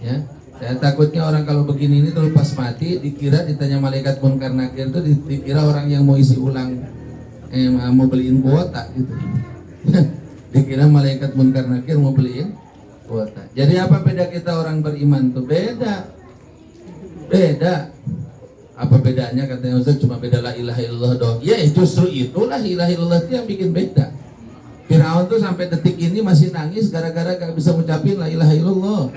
ya. Saya takutnya orang kalau begini ini terus pas mati dikira ditanya malaikat munkar nakir itu dikira orang yang mau isi ulang mau beliin kuota gitu. Dikira malaikat munkar nakir mau beliin kuota. Jadi apa beda kita orang beriman tuh? Beda. Apa bedanya katanya Ustaz? Cuma beda la ilaha illallah doang. Ya justru itulah ilaha illallah itu yang bikin beda. Firaun tuh sampai detik ini masih nangis gara-gara gak bisa ngucapin la ilaha illallah.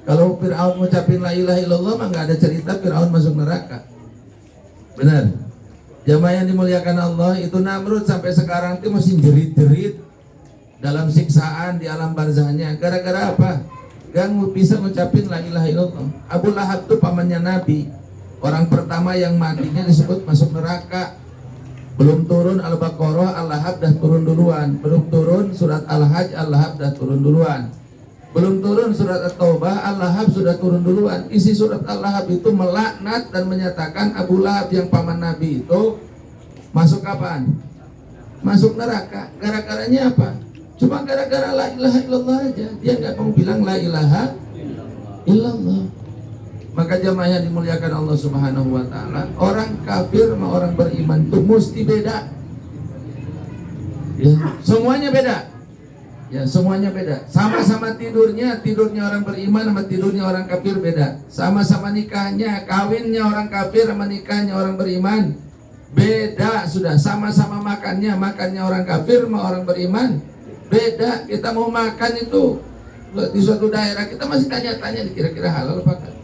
Kalau Fir'aun ngucapin la ilaha illallah mah gak ada cerita Fir'aun masuk neraka. Benar. Jamaah yang dimuliakan Allah, itu Namrud sampai sekarang itu masih jerit-jerit dalam siksaan di alam barzahnya. Gara-gara apa? Gak bisa ngucapin la ilaha illallah. Abu Lahab itu pamannya Nabi, orang pertama yang matinya disebut masuk neraka. Belum turun Al-Baqarah, Al-Lahab dah turun duluan. Belum turun surat Al-Hajj, Al-Lahab dah turun duluan. Belum turun surat At-Taubah, Al-Lahab sudah turun duluan. Isi surat Al-Lahab itu melaknat dan menyatakan Abu Lahab yang paman Nabi itu masuk kapan? Masuk neraka. Gara-garanya apa? Cuma gara-gara la ilaha illallah aja. Dia nggak mau bilang la ilaha illallah. Maka jamaah yang dimuliakan Allah Subhanahu wa taala, orang kafir sama orang beriman itu mesti beda. Ya, semuanya beda. Ya, semuanya beda. Sama-sama tidurnya orang beriman sama tidurnya orang kafir beda. Sama-sama nikahnya, kawinnya orang kafir sama nikahnya orang beriman beda sudah. Sama-sama makannya orang kafir sama orang beriman beda. Kita mau makan itu di suatu daerah kita masih tanya-tanya kira-kira halal apa kan?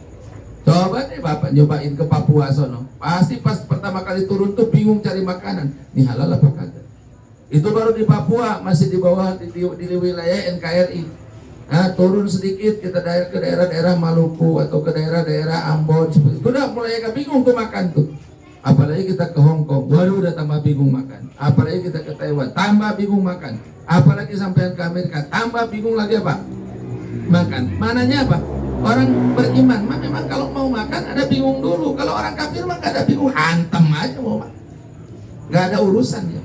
Coba deh Bapak nyobain ke Papua sono. Pasti pas pertama kali turun tuh bingung cari makanan. Ini halal apa kagak? Itu baru di Papua, masih di bawah di wilayah NKRI. Nah, turun sedikit kita ke daerah-daerah Maluku atau ke daerah-daerah Ambon seperti itu. Udah mulai agak bingung tuh makan tuh. Apalagi kita ke Hong Kong, baru udah tambah bingung makan. Apalagi kita ke Taiwan, tambah bingung makan. Apalagi sampai ke Amerika, tambah bingung lagi apa? Makan. Mananya apa? Orang beriman mah memang kalau mau makan ada bingung dulu. Kalau orang kafir mah gak ada bingung, hantem aja mau makan. Gak ada urusan ya.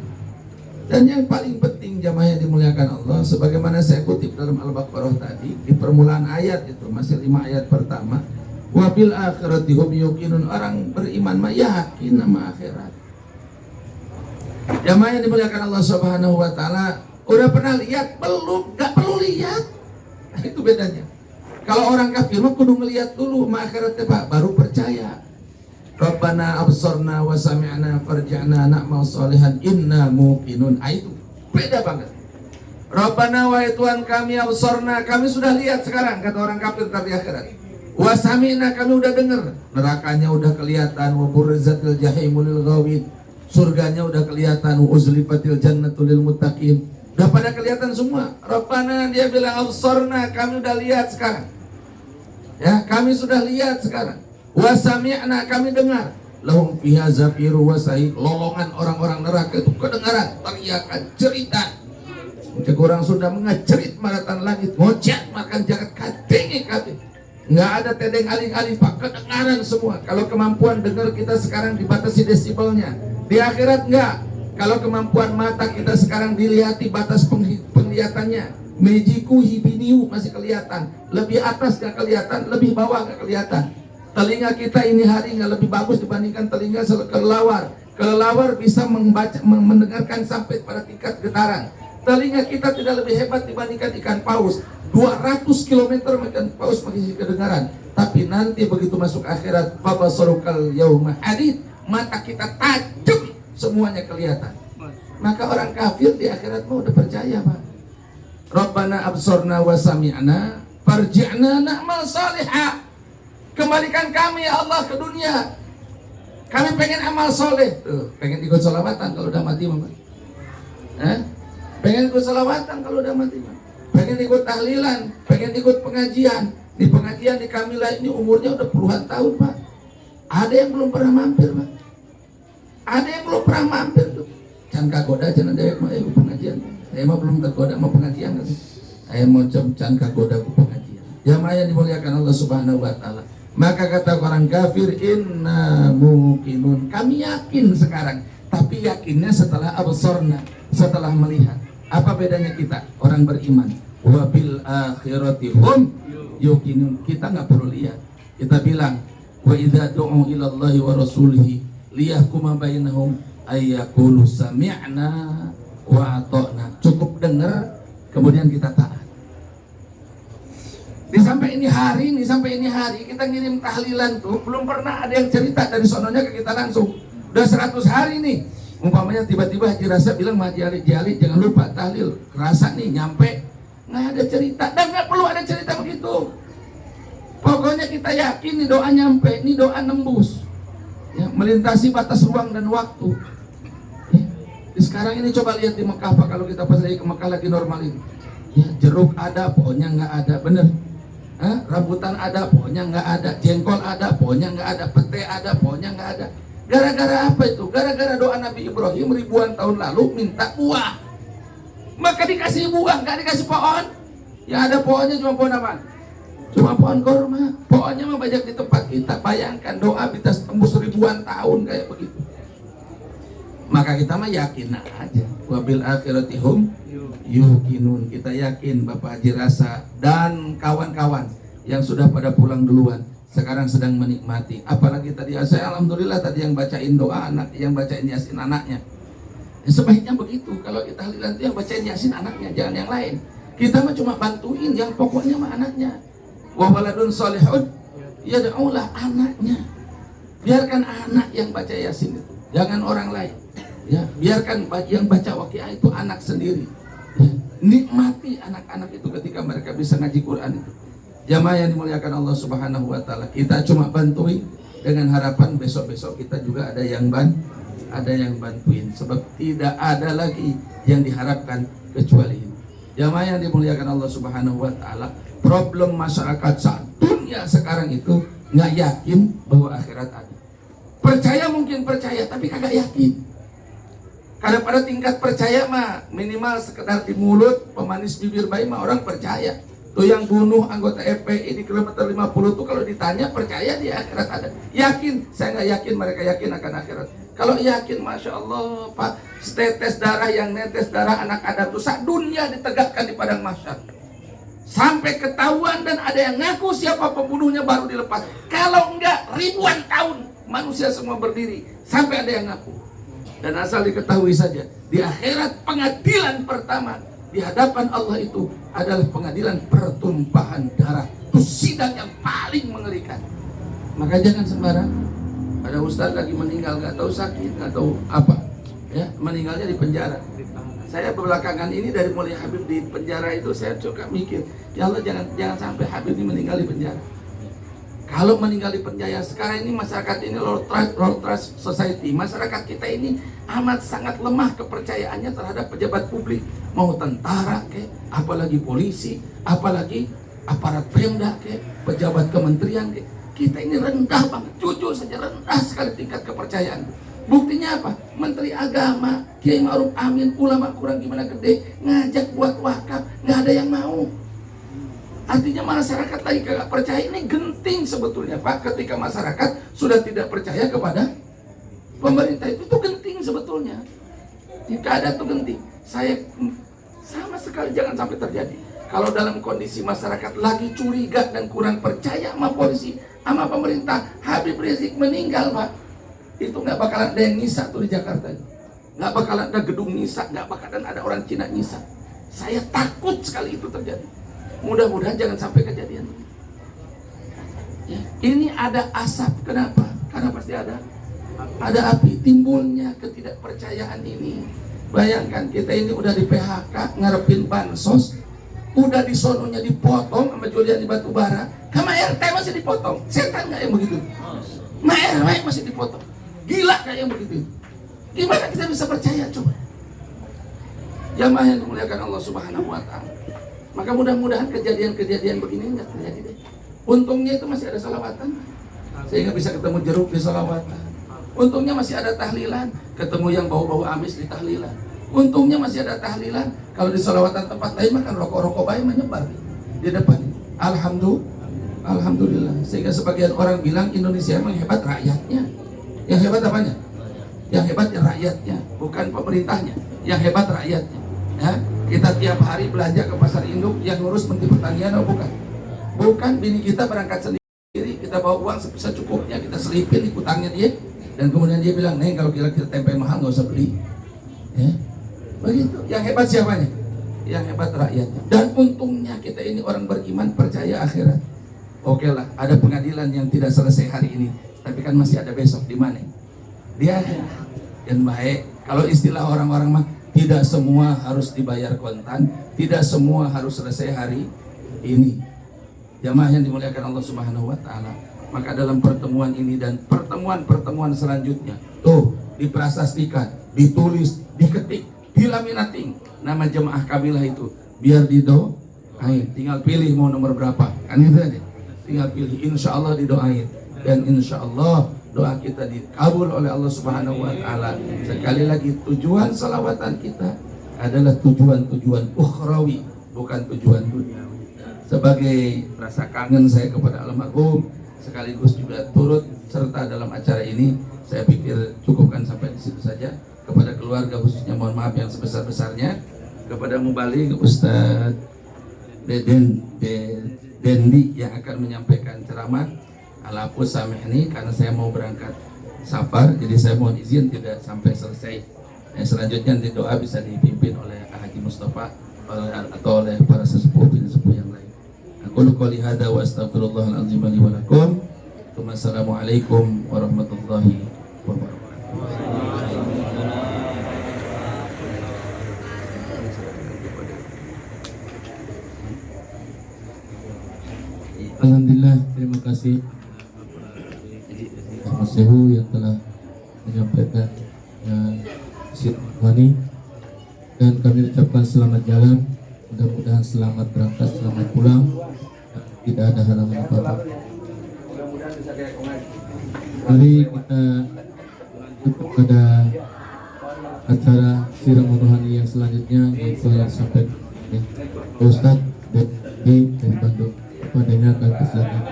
Dan yang paling penting jamaah yang dimuliakan Allah, sebagaimana saya kutip dalam Al-Baqarah tadi di permulaan ayat itu masih 5 ayat pertama, wabil akhirati hum yuqinun, orang beriman mah yakin sama akhirat. Jamaah yang dimuliakan Allah Subhanahu wa taala, udah pernah lihat? Belum, gak perlu lihat. Nah, itu bedanya. Kalau orang kafir mah kudu ngelihat dulu sama akhiratnya Pak, baru percaya. Rabbana absorna wa sami'na farji'na na'mal sholihan inna muqinun. Itu beda banget. Rabbana wa Tuhan kami absorna, kami sudah lihat sekarang kata orang kafir di akhirat. Wa sami'na, kami udah dengar, nerakanya udah kelihatan, wa burrizatil jahimul lil ghawin, surganya udah kelihatan, wa uzlifatil jannatul lil muttaqin. Udah pada kelihatan semua. Rabbana, dia bilang absorna, kami udah lihat sekarang. Ya, kami sudah lihat sekarang. Wa sami'na, kami dengar, lahum fiha zafiru wa sahih, lolongan orang-orang neraka itu kedengaran teriakan cerita. Cek orang Sunda mengacerit maratan langit, ngojak makan jagat katingi kabeh. Nggak ada tedeng aling-aling Pak, kedengaran semua. Kalau kemampuan dengar kita sekarang dibatasi desibelnya, di akhirat enggak. Kalau kemampuan mata kita sekarang dilihati batas penglihatannya, mejiku hibiniu masih kelihatan, lebih atas nggak kelihatan, lebih bawah nggak kelihatan. Telinga kita ini hari nggak lebih bagus dibandingkan telinga kelelawar. Kelelawar bisa mendengarkan sampai pada tingkat getaran. Telinga kita tidak lebih hebat dibandingkan ikan paus. 200 km ikan paus masih kedengaran. Tapi nanti begitu masuk akhirat, fabasarukal yauma hadid, mata kita tajam, semuanya kelihatan. Maka orang kafir di akhirat mau udah percaya Pak. Rabbana absorna wa sami'na farji'na na'mal salihah. Kembalikan kami ya Allah ke dunia. Kami pengen amal soleh. Tuh, pengen ikut sholawatan kalau udah mati Mama. Pengen ikut sholawatan kalau udah mati Mama. Pengen ikut tahlilan, pengen ikut pengajian. Di pengajian di Kamilah ini umurnya udah puluhan tahun Pak. Ada yang belum pernah mampir Pak. Ada yang belum pernah mampir tuh. Can kagoda jangan dewek mah ikut pengajian. Saya mah belum tergoda mau pengajian kan. Saya mau can kagoda ku pengajian. Jamaah yang dimuliakan Allah Subhanahu wa taala. Maka kata orang kafir, inna muqinun, kami yakin sekarang. Tapi yakinnya setelah absorna, setelah melihat. Apa bedanya kita orang beriman? wa bil akhirati hum yuqinun. Kita nggak perlu lihat, kita bilang wa idza du'u ila Allahi wa rasulihi liyahkuma bainahum ayyaqulu sami'na wa ata'na. Cukup dengar kemudian kita taat. Sampai ini hari kita ngirim tahlilan tuh belum pernah ada yang cerita dari sononya ke kita langsung. Udah 100 hari nih. Umpamanya tiba-tiba Haji Rasa bilang sama Haji Ali jangan lupa tahlil. Rasa nih nyampe, nggak ada cerita dan nggak perlu ada cerita begitu. Pokoknya kita yakin nih doa nyampe, nih doa nembus, ya, melintasi batas ruang dan waktu. Sekarang ini coba lihat di Mekah Pak, kalau kita pas lagi ke Mekah lagi normal ini, ya, jeruk ada, pohonnya nggak ada, bener. Rambutan ada, pohonnya nggak ada, jengkol ada, pohonnya nggak ada, pete ada, pohonnya nggak ada. Gara-gara apa itu? Gara-gara doa Nabi Ibrahim ribuan tahun lalu minta buah, maka dikasih buah, nggak dikasih pohon. Yang ada pohonnya cuma pohon apa? Cuma pohon kurma. Pohonnya mah banyak di tempat kita. Bayangkan doa bisa tembus ribuan tahun kayak begitu. Maka kita mah yakin aja. Wabil akhiratihum yuqinun. Kita yakin Bapak Haji Rasa dan kawan-kawan yang sudah pada pulang duluan sekarang sedang menikmati. Apalagi tadi saya alhamdulillah tadi yang bacain doa anak, yang bacain yasin anaknya. Sebaiknya begitu. Kalau kita lihat yang bacain yasin anaknya, jangan yang lain. Kita mah cuma bantuin, yang pokoknya mah anaknya. Wa waladun sholihun yad'ulah, anaknya. Biarkan anak yang baca yasin itu, jangan orang lain. Ya, biarkan yang baca waqiah itu anak sendiri. Ya, nikmati anak-anak itu ketika mereka bisa ngaji Quran itu. Jamaah yang dimuliakan Allah Subhanahu wa taala, kita cuma bantuin dengan harapan besok-besok kita juga ada yang bantuin, sebab tidak ada lagi yang diharapkan kecuali ini. Jamaah yang dimuliakan Allah Subhanahu wa taala, problem masyarakat saat dunia sekarang itu nggak yakin bahwa akhirat ada. Percaya mungkin percaya, tapi kagak yakin. Karena pada tingkat percaya mah minimal sekedar di mulut, pemanis bibir bayi mah orang percaya. Tuh yang bunuh anggota FPI di kilometer 50 tuh kalau ditanya percaya di akhirat ada. Yakin? Saya nggak yakin mereka yakin akan akhirat. Kalau yakin, Masya Allah Pak, setetes darah yang netes darah anak Adam tuh sak dunia ditegakkan di padang mahsyar. Sampai ketahuan dan ada yang ngaku siapa pembunuhnya baru dilepas. Kalau enggak ribuan tahun manusia semua berdiri sampai ada yang ngaku. Dan asal diketahui saja, di akhirat pengadilan pertama di hadapan Allah itu adalah pengadilan pertumpahan darah. Itu sidang yang paling mengerikan. Maka jangan sembarang. Ada ustaz lagi meninggal, nggak tahu sakit, nggak tahu apa, ya, meninggalnya di penjara. Saya belakangan ini dari mulai Habib di penjara itu saya suka mikir, ya Allah jangan sampai Habib ini meninggal di penjara. Kalau meninggal di penjara sekarang ini masyarakat ini low trust society, masyarakat kita ini amat sangat lemah kepercayaannya terhadap pejabat publik, mau tentara ke, apalagi polisi, apalagi aparat Pemda ke, pejabat kementerian ke. Kita ini rendah banget, jujur saja rendah sekali tingkat kepercayaan. Buktinya apa? Menteri Agama, Kiai Ma'ruf Amin, ulama kurang gimana gede, ngajak buat wakaf, nggak ada yang mau. Artinya masyarakat lagi kagak percaya. Ini genting sebetulnya Pak, ketika masyarakat sudah tidak percaya kepada pemerintah itu genting sebetulnya. Keadaan itu genting. Saya sama sekali jangan sampai terjadi. Kalau dalam kondisi masyarakat lagi curiga dan kurang percaya sama polisi, sama pemerintah, Habib Rizik meninggal Pak, itu nggak bakalan ada yang nyisa tuh di Jakarta. Nggak bakalan ada gedung nyisa, nggak bakalan ada orang Cina nyisa. Saya takut sekali itu terjadi. Mudah-mudahan jangan sampai kejadian. Ya, ini ada asap, kenapa? Karena pasti ada api. Timbulnya ketidakpercayaan ini. Bayangkan kita ini udah di PHK, ngarepin bansos, udah di sononya dipotong sama Julian di Batubara, sama RT masih dipotong. Setan nggak yang begitu? Ma RW masih dipotong. Gila nggak yang begitu? Gimana kita bisa percaya coba? Jamaah yang dimuliakan Allah Subhanahu wa taala. Maka mudah-mudahan kejadian-kejadian begini nggak terjadi deh. Untungnya itu masih ada salawatan, sehingga bisa ketemu jeruk di salawatan. Untungnya masih ada tahlilan, ketemu yang bau-bau amis di tahlilan. Untungnya masih ada tahlilan. Kalau di salawatan tempat lain makan rokok-rokok bayi menyebar di depan. Alhamdulillah. Sehingga sebagian orang bilang Indonesia memang hebat rakyatnya. Yang hebat apanya? Yang hebat ya rakyatnya, bukan pemerintahnya. Yang hebat rakyatnya. Ya, kita tiap hari belanja ke pasar induk, yang ngurus Menteri Pertanian oh bukan? Bukan, bini kita berangkat sendiri, kita bawa uang secukupnya, kita selipin di utangnya dia, dan kemudian dia bilang, "Neng, kalau kita tempe mahal nggak usah beli." Ya, begitu. Yang hebat siapanya? Yang hebat rakyatnya. Dan untungnya kita ini orang beriman, percaya akhirat. Oke lah, ada pengadilan yang tidak selesai hari ini, tapi kan masih ada besok. Di mana? Di akhirat. Dan baik, kalau istilah orang-orang mah, tidak semua harus dibayar kontan, tidak semua harus selesai hari ini. Jamaah yang dimuliakan Allah Subhanahu wa taala. Maka dalam pertemuan ini dan pertemuan-pertemuan selanjutnya, tuh diprasastikan, ditulis, diketik, dilaminating nama jemaah kabilah itu, biar didoain. Tinggal pilih mau nomor berapa, kan itu aja. Tinggal pilih, insya Allah didoain, dan insya Allah doa kita dikabul oleh Allah Subhanahu wa taala. Sekali lagi, tujuan salawatan kita adalah tujuan-tujuan ukhrawi, bukan tujuan duniawi. Sebagai rasa kangen saya kepada almarhum, sekaligus juga turut serta dalam acara ini, saya pikir cukupkan sampai di situ saja. Kepada keluarga khususnya mohon maaf yang sebesar-besarnya. Kepada Mubaligh Ustadz Dendi yang akan menyampaikan ceramah, alafu samihni, karena saya mau berangkat safar, jadi saya mohon izin tidak sampai selesai. Selanjutnya nanti doa bisa dipimpin oleh Haji Mustafa atau oleh para sesepuh yang lain. Aku qouli hada wa astaghfirullahal azim li wa lakum. Wassalamualaikum warahmatullahi wabarakatuh. Alhamdulillah, terima kasih Mas Sehu yang telah menyampaikan sirwani, dan kami ucapkan selamat jalan, mudah-mudahan selamat berangkat, selamat pulang, tidak ada halangan apa-apa. Mari kita tutup pada acara sirah rohani yang selanjutnya, yaitu yang sampai Ustadz dari Bandung. Padanya akan kesilakan.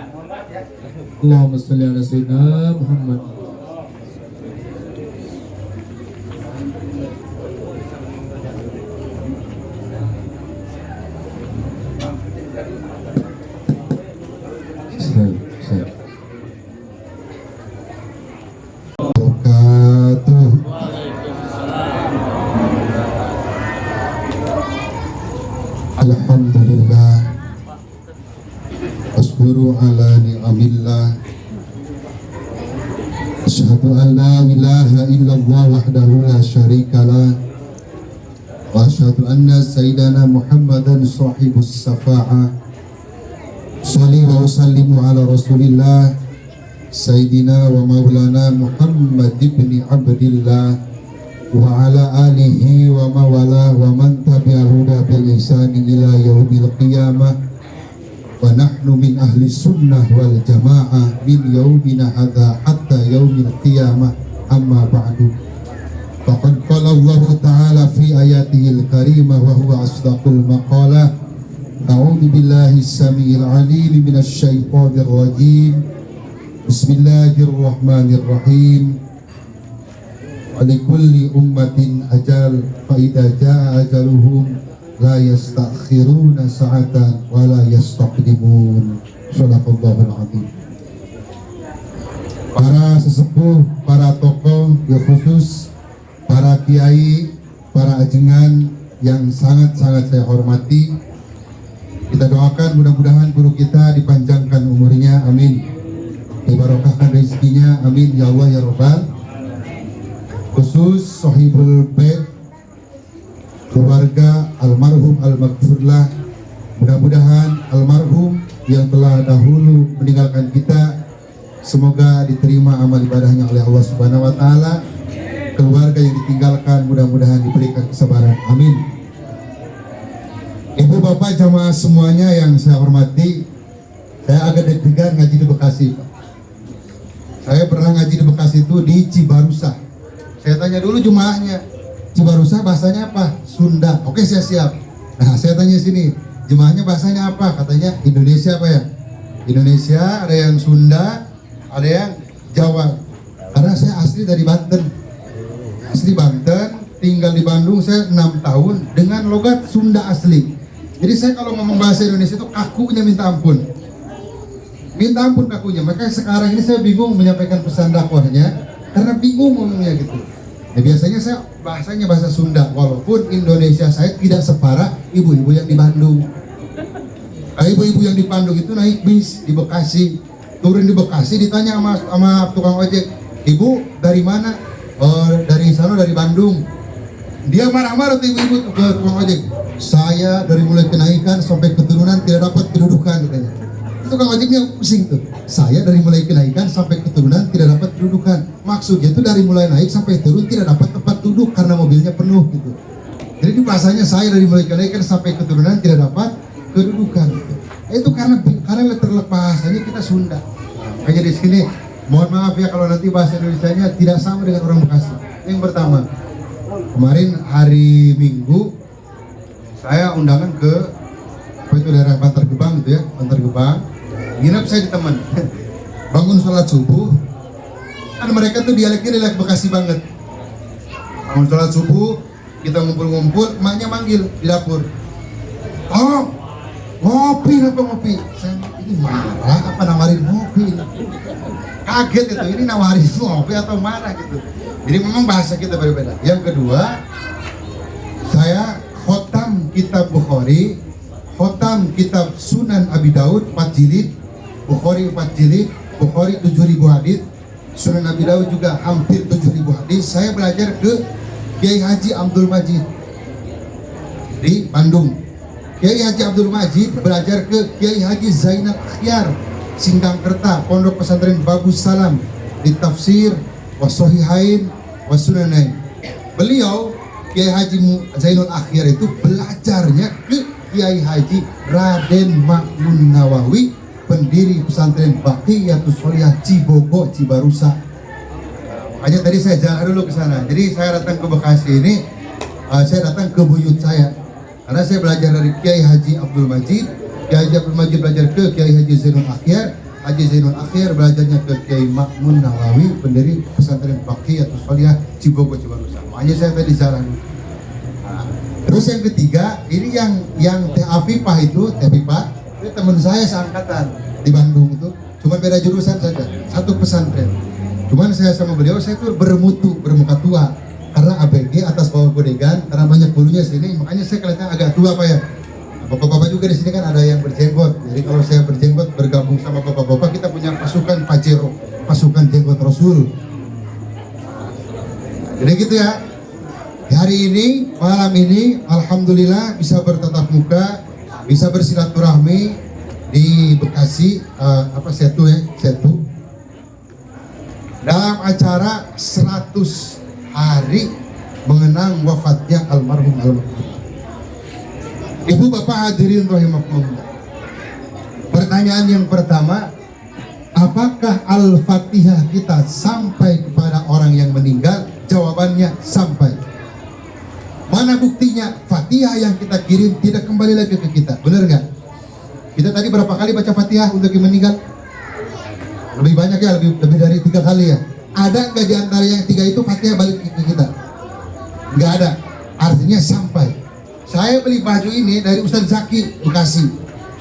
Allahumma sholli ala sayyidina Muhammad. Alhamdulillah, Ashkuru ala ni'amillah, Asyhadu an la ilaha illallah wahdahu la syarikalah, wa asyhadu anna sayyidana Muhammadan sahibus safa'ah. Sholli wa sallimu ala rasulillah Sayyidina wa maulana Muhammad ibn Abdillah wa ala alihi wa mawala wa man tabi'al huda bil ihsani ila yaumil qiyamah. Wa nahnu min ahli sunnah wal jamaah min yaumina hadha hatta yaumil qiyamah, amma ba'du. Faqad qala Allah ta'ala fi ayatihil karimah wa huwa asdaqul maqalah. A'udzu billahi as-sami'il 'alim minasy syaithanir rajim. Bismillahirrahmanirrahim. Likulli ummatin ajal, fa idza jaa ajaluhum la yastakhiruna sa'atan wa la yastaqdimun. Shadaqallahul azim. Para sesepuh, para tokoh, khusus para kiai, para ajengan yang sangat-sangat saya hormati, kita doakan mudah-mudahan guru kita dipanjangkan umurnya, amin. Dibarokahkan rezekinya, amin ya Allah ya Rabbal. Khusus sahibul bait, keluarga almarhum al-maghfurlah, mudah-mudahan almarhum yang telah dahulu meninggalkan kita, semoga diterima amal ibadahnya oleh Allah Subhanahu wa taala. Keluarga yang ditinggalkan mudah-mudahan diberikan kesabaran, amin. Ibu bapak jamaah semuanya yang saya hormati, saya agak deg-degan ngaji di Bekasi, Pak. Saya pernah ngaji di Bekasi itu di Cibarusah. Saya tanya dulu jemaahnya, Cibarusah bahasanya apa? Sunda. Oke, saya siap. Nah, saya tanya sini, jemaahnya bahasanya apa? Katanya Indonesia, apa ya? Indonesia, ada yang Sunda, ada yang Jawa. Karena saya asli dari Banten. Asli Banten, tinggal di Bandung saya 6 tahun dengan logat Sunda asli. Jadi saya kalau ngomong bahasa Indonesia itu kakunya minta ampun. Minta ampun kakunya. Makanya sekarang ini saya bingung menyampaikan pesan dakwahnya karena bingung ngomongnya gitu. Ya, biasanya saya bahasanya bahasa Sunda, walaupun Indonesia saya tidak separah ibu-ibu yang di Bandung. Ibu-ibu yang di Bandung itu naik bis di Bekasi, turun di Bekasi ditanya sama tukang ojek, ibu dari mana? Oh, dari sana, dari Bandung. Dia marah-marah tuh ibu-ibu ke tukang ojek. Saya dari mulai kenaikan sampai keturunan tidak dapat kedudukan katanya. Tukang ojeknya pusing tuh. Saya dari mulai kenaikan sampai keturunan tidak dapat kedudukan. Maksudnya itu dari mulai naik sampai turun tidak dapat tempat duduk karena mobilnya penuh gitu. Jadi di bahasanya saya dari mulai kenaikan sampai keturunan tidak dapat kedudukan. Itu karena terlepas bahasanya kita Sunda. Makanya di sini mohon maaf ya kalau nanti bahasa Indonesianya tidak sama dengan orang Bekasi. Yang pertama, kemarin hari Minggu saya undangan ke apa itu daerah Bantar Gebang gitu ya, Bantar Gebang. Nginep saya di teman. Bangun sholat subuh. Kan mereka tuh dialek Bekasi banget. Bangun sholat subuh, kita ngumpul-ngumpul, emaknya manggil di dapur. Tolong ngopi apa ngopi? Saya ini marah apa nawarin ngopi? Kaget itu, ini nawarin ngopi atau marah gitu. Jadi memang bahasa kita berbeda. Yang kedua, saya khotam kitab Bukhari, khotam kitab Sunan Abi Daud 4 jilid, Bukhari 4 jilid, Bukhari 7.000 hadis, Sunan Abi Daud juga hampir 7.000 hadis. Saya belajar ke Kiai Haji Abdul Majid di Bandung. Kiai Haji Abdul Majid belajar ke Kiai Haji Zainal Akhyar Sindangkerta, Pondok Pesantren Babus Salam di tafsir Wasohihain Wasunanain. Beliau Kiai Haji Zainul Akhyar itu belajarnya ke Kiai Haji Raden Ma'mun Nawawi, pendiri pesantren Baqiyatus Sholihah Cibogo Cibarusa. Makanya tadi saya jalan dulu ke sana. Jadi saya datang ke Bekasi ini, saya datang ke buyut saya. Karena saya belajar dari Kiai Haji Abdul Majid, Kiai Haji Abdul Majid belajar ke Kiai Haji Zainul Akhyar, Haji Zainul Akhyar belajarnya ke Kiai Ma'mun Nawawi, pendiri pesantren Baqiyatus Sholihah Cibogo Cibarusa. Makanya saya tadi jalan. Nah, terus yang ketiga, ini yang Teh Afifah itu, Teh Afifah, itu teman saya seangkatan di Bandung itu, cuma beda jurusan saja, satu pesantren. Cuman saya sama beliau, saya tuh bermuka tua. Karena ABG atas bawah godegan, karena banyak bulunya sini, makanya saya kelihatan agak tua Pak ya. Bapak-bapak juga di sini kan ada yang berjenggot. Jadi kalau saya berjenggot bergabung sama bapak-bapak, kita punya pasukan Pajero, pasukan jenggot Rasul. Jadi gitu ya. Hari ini, malam ini, alhamdulillah bisa bertatap muka, bisa bersilaturahmi di Bekasi, Setu. Dalam acara 100 hari mengenang wafatnya almarhum almarhum. Ibu bapak hadirin rahimakumullah. Pertanyaan yang pertama, apakah Al-Fatihah kita sampai kepada orang yang meninggal? Jawabannya sampai. Mana buktinya? Fatihah yang kita kirim tidak kembali lagi ke kita, benar nggak? Kita tadi berapa kali baca Fatihah untuk yang meninggal? Lebih banyak ya, lebih dari 3 kali ya. Ada nggak di antara yang 3 itu Fatihah balik ke kita? Nggak ada. Artinya sampai. Saya beli baju ini dari Ustadz Zaki Bekasi.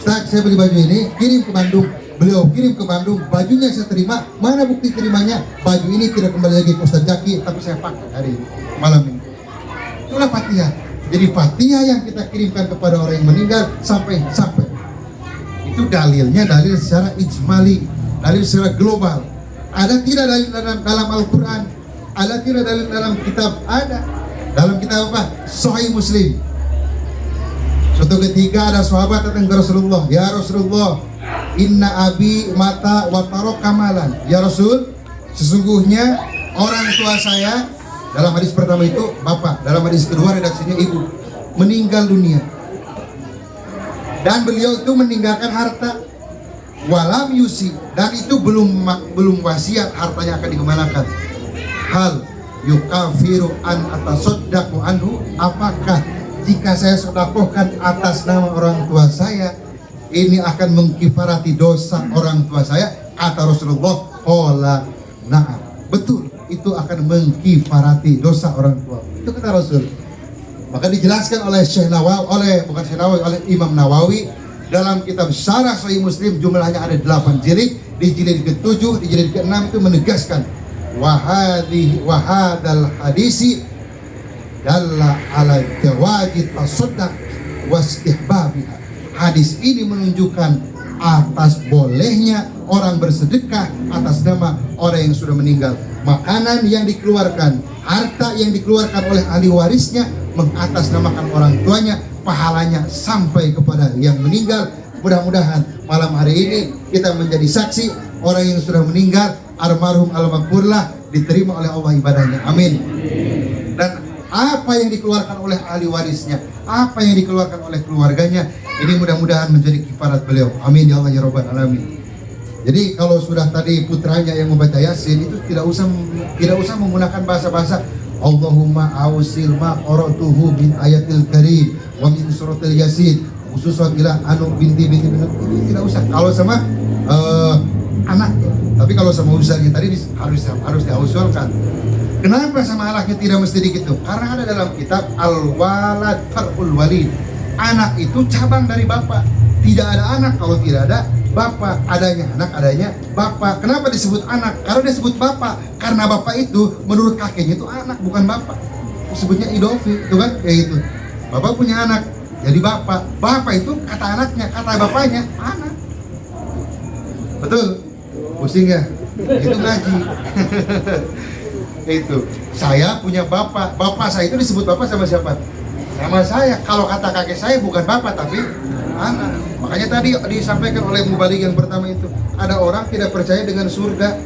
Ustadz, saya beli baju ini, kirim ke Bandung. Beliau kirim ke Bandung, bajunya saya terima. Mana bukti terimanya? Baju ini tidak kembali lagi ke Ustadz Zaki, tapi saya pakai hari ini, malam ini. Itulah Fatihah. Jadi Fatihah yang kita kirimkan kepada orang yang meninggal sampai. Itu dalilnya dalil secara ijmali, dalil secara global. Ada tidak dalil dalam Al-Quran? Ada tidak dalil dalam kitab? Ada. Dalam kitab apa? Sahih Muslim. Suatu ketika ada sahabat datang ke Rasulullah. Ya Rasulullah, inna abi mata wa tarok kamalan. Ya Rasul, sesungguhnya orang tua saya, dalam hadis pertama itu bapak, dalam hadis kedua redaksinya ibu, meninggal dunia. Dan beliau itu meninggalkan harta. Walam yusi, dan itu belum wasiat hartanya akan dikemanakan. Hal yukafiru an atasodaku anhu, apakah jika saya sedekahkan atas nama orang tua saya ini akan mengkifarati dosa orang tua saya? Kata Rasulullah, qala na'am, betul. itu akan mengkifarati dosa orang tua. Itu kata Rasul. Maka dijelaskan oleh oleh Imam Nawawi dalam kitab Syarah Sahih Muslim, jumlahnya ada 8 jilid. Di jilid ke-7, di jilid ke-6 itu menegaskan wahadal hadisi dalla ala jawazi tasaddaq wastihbabiha. Hadis ini menunjukkan atas bolehnya orang bersedekah atas nama orang yang sudah meninggal. Makanan yang dikeluarkan, harta yang dikeluarkan oleh ahli warisnya mengatasnamakan orang tuanya, pahalanya sampai kepada yang meninggal. Mudah-mudahan malam hari ini kita menjadi saksi orang yang sudah meninggal, almarhum al-maghfurlah, diterima oleh Allah ibadahnya. Amin. Dan apa yang dikeluarkan oleh ahli warisnya, apa yang dikeluarkan oleh keluarganya, ini mudah-mudahan menjadi kifarat beliau. Amin ya Allah ya Rabbal alamin. Jadi kalau sudah tadi putranya yang membaca Yasin, itu tidak usah menggunakan bahasa-bahasa Allahumma ausil ma qara'tuhu min ayatil karim wa min suratil Yasin khususan ila anu binti ini tidak usah. Kalau sama anak, tapi kalau sama ustaznya tadi harus diusulkan. Kenapa sama anaknya tidak mesti begitu? Karena ada dalam kitab Al-Walad Far'ul Walid. Anak itu cabang dari bapak. Tidak ada anak kalau tidak ada bapak. Adanya anak, adanya bapak. Kenapa disebut anak? Karena disebut bapak. Karena bapak itu menurut kakeknya itu anak, bukan bapak. Disebutnya idofi, itu kan kayak gitu. Bapak punya anak, jadi bapak. Bapak itu kata anaknya, kata bapaknya anak. Betul? Pusing ya? Itu ngaji. Itu saya punya bapak saya itu disebut bapak sama siapa? Sama saya. Kalau kata kakek saya bukan bapak tapi anak. Makanya tadi disampaikan oleh mubalik yang pertama itu, ada orang tidak percaya dengan surga.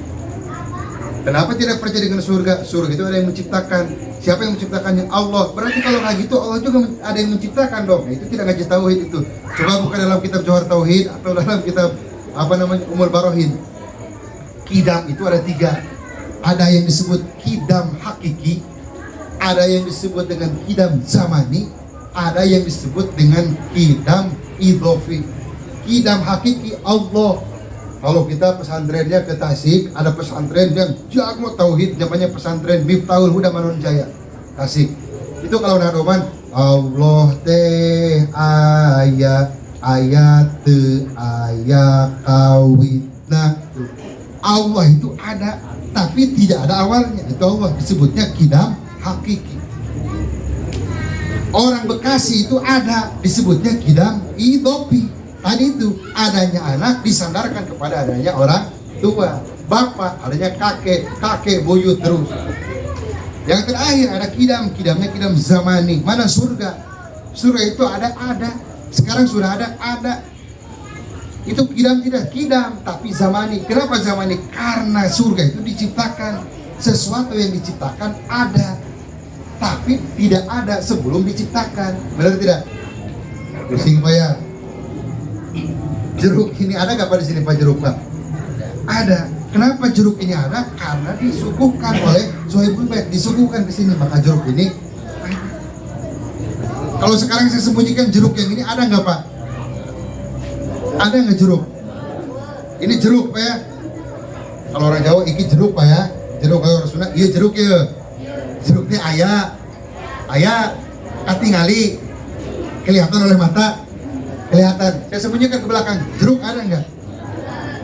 Kenapa tidak percaya dengan surga? Surga itu ada yang menciptakan. Siapa yang menciptakannya? Allah. Berarti kalau kayak gitu Allah juga ada yang menciptakan dong. Nah, itu tidak ngaji tauhid itu. Coba buka dalam kitab Johar Tauhid atau dalam kitab Umul Barohin. Kidam itu ada 3. Ada yang disebut kidam hakiki, ada yang disebut dengan kidam zamani, ada yang disebut dengan kidam idhofi. Kidam hakiki Allah. Kalau kita pesantrennya ke Tasik, ada pesantren yang jago tauhid, namanya pesantren Miftahul Huda Mangun Jaya, Tasik. Itu kalau nadoman Allah teh ayat kawitna. Allah itu ada, tapi tidak ada awalnya. Itu Allah disebutnya kidam hakiki. Orang Bekasi itu ada, disebutnya kidam idhofi. Tadi itu adanya anak disandarkan kepada adanya orang tua. Bapak, adanya kakek buyut terus. Yang terakhir ada kidamnya kidam zamani. Mana surga? Surga itu ada. Sekarang sudah ada. Itu kidam tidak kidam, tapi zamani. Kenapa zamani? Karena surga itu diciptakan. Sesuatu yang diciptakan ada, tapi tidak ada sebelum diciptakan. Benar tidak? Pusing Pak ya? Jeruk ini ada nggak Pak di sini Pak jeruk Pak? Ada. Kenapa jeruk ini ada? Karena disuguhkan oleh Sohibul Bait, disuguhkan ke sini, maka jeruk ini ada. Kalau sekarang saya sembunyikan jeruk yang ini ada nggak Pak? Ada nggak jeruk? Ini jeruk Pak ya? Kalau orang Jawa iki jeruk Pak ya? Jeruk kalau orang Sunda, iya jeruk ya. Jeruknya ayah katingali kelihatan oleh mata, kelihatan. Saya sembunyikan ke belakang. Jeruk ada nggak?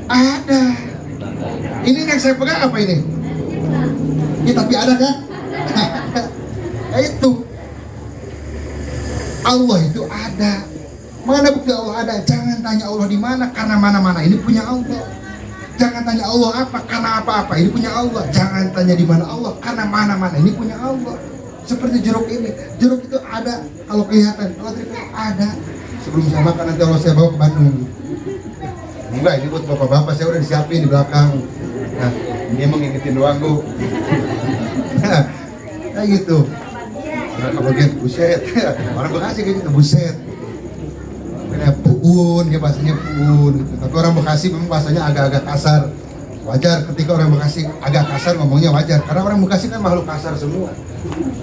Ada. Ini yang saya pegang apa ini? Ya, tapi ada kan? Nah, itu Allah itu ada. Mana bukti Allah ada? Jangan tanya Allah di mana, karena mana-mana ini punya Allah. Jangan tanya Allah apa, karena apa-apa ini punya Allah. Jangan tanya di mana Allah, karena mana-mana ini punya Allah. Seperti jeruk ini, jeruk itu ada kalau kelihatan, kalau tidak ada. Sebelum saya makan nanti Allah saya bawa ke Bandung. Enggak, ini buat bapak-bapak saya udah disiapin di belakang. Nah, ini emang ngingetin doang Bu. Kayak gitu. Nah, kebagian buset. Orang Bekasi kayak gitu, buset. Puun, ya bahasanya puun gitu. Tapi orang Bekasi memang bahasanya agak-agak kasar. Wajar ketika orang Bekasi agak kasar ngomongnya wajar. Karena orang Bekasi kan makhluk kasar semua.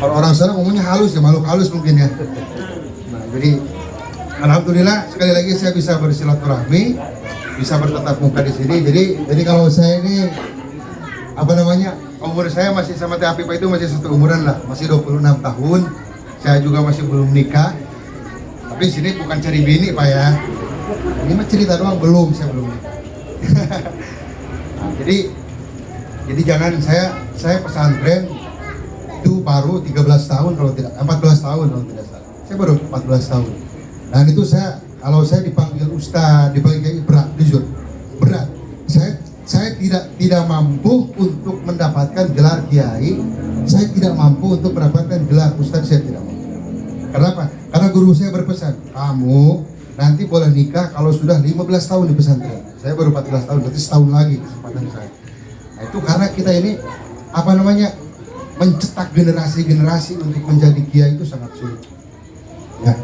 Kalau orang sana ngomongnya halus ya, makhluk halus mungkin ya. Nah, jadi alhamdulillah sekali lagi saya bisa bersilaturahmi, bisa bertatap muka di sini. Jadi kalau saya ini umur saya masih sama Teh Afifah itu masih satu umuran lah, masih 26 tahun. Saya juga masih belum nikah. Tapi sini bukan cari bini Pak ya. Ini mah cerita doang, saya belum nikah. Nah, jadi jangan saya pesantren itu baru 13 tahun kalau tidak 14 tahun kalau tidak salah. Saya baru 14 tahun. Dan itu kalau saya dipanggil ustaz, dipanggil berat, jujur berat. Saya tidak mampu untuk mendapatkan gelar kiai. Saya tidak mampu untuk mendapatkan gelar ustaz, saya tidak mampu. Kenapa? Karena guru saya berpesan, kamu nanti boleh nikah kalau sudah 15 tahun di pesantren. Saya baru 14 tahun, berarti setahun lagi kesempatan saya. Nah, itu karena kita ini mencetak generasi-generasi untuk menjadi kiai itu sangat sulit. Ya,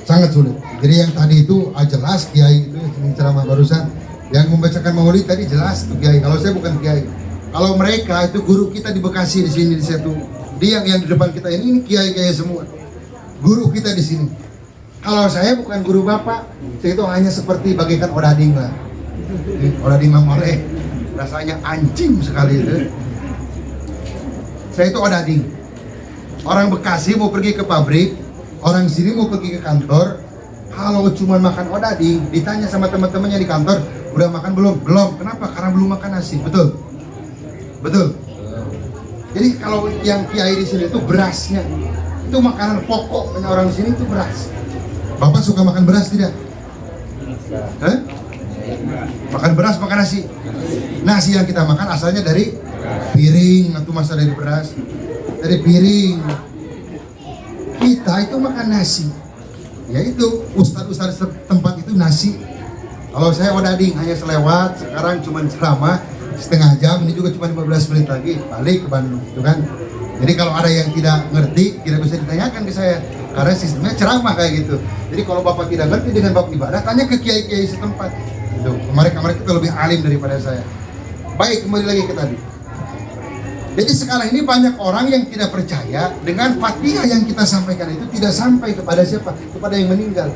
sangat sulit. Jadi yang tadi itu jelas kiai itu yang ceramah barusan, yang membacakan maulid tadi jelas itu kiai. Kalau saya bukan kiai. Kalau mereka itu guru kita di Bekasi di sini di situ. Dia yang di depan kita ini kiai-kiai semua. Guru kita di sini. Kalau saya bukan guru bapak, saya itu hanya seperti bagaikan odading lah. Odading mamoleh, rasanya anjing sekali itu. Saya itu odading. Orang Bekasi mau pergi ke pabrik, orang sini mau pergi ke kantor. Kalau cuma makan odading, ditanya sama teman-temannya di kantor, udah makan belum? Belum. Kenapa? Karena belum makan nasi. Betul. Betul. Jadi kalau yang kiai di sini itu berasnya, itu makanan pokok orang di sini itu beras. Bapak suka makan beras tidak? Makan beras, makan nasi. Nasi yang kita makan asalnya dari piring atau masa dari beras, dari piring. Kita itu makan nasi. Yaitu ustaz-ustaz tempat itu nasi. Kalau saya odading hanya selewat, sekarang cuma ceramah setengah jam, ini juga cuma 15 menit lagi balik ke Bandung, gitu kan. Jadi kalau ada yang tidak ngerti, tidak bisa ditanyakan ke saya, karena sistemnya ceramah kayak gitu. Jadi kalau bapak tidak ngerti dengan bab ibadah, tanya ke kiai-kiai setempat. Gitu. Mereka itu lebih alim daripada saya. Baik, kembali lagi ke tadi. Jadi sekarang ini banyak orang yang tidak percaya dengan Fatihah yang kita sampaikan itu tidak sampai kepada siapa? Kepada yang meninggal.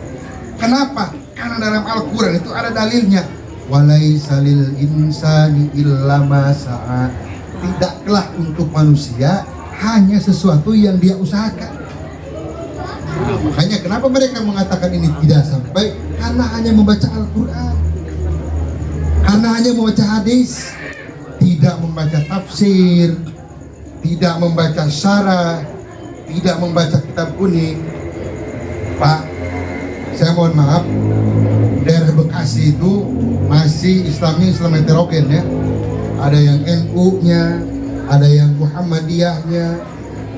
Kenapa? Karena dalam Al-Quran itu ada dalilnya. Walaisa lil insani illa ma sa'a. Tidaklah untuk manusia hanya sesuatu yang dia usahakan. Nah, makanya kenapa mereka mengatakan ini tidak sampai? Karena hanya membaca Al-Quran, karena hanya membaca hadis, tidak membaca tafsir, tidak membaca syarah, tidak membaca kitab kuning. Pak, saya mohon maaf, daerah Bekasi itu masih Islamnya Islam heterogen ya. Ada yang NU-nya, ada yang Muhammadiyahnya,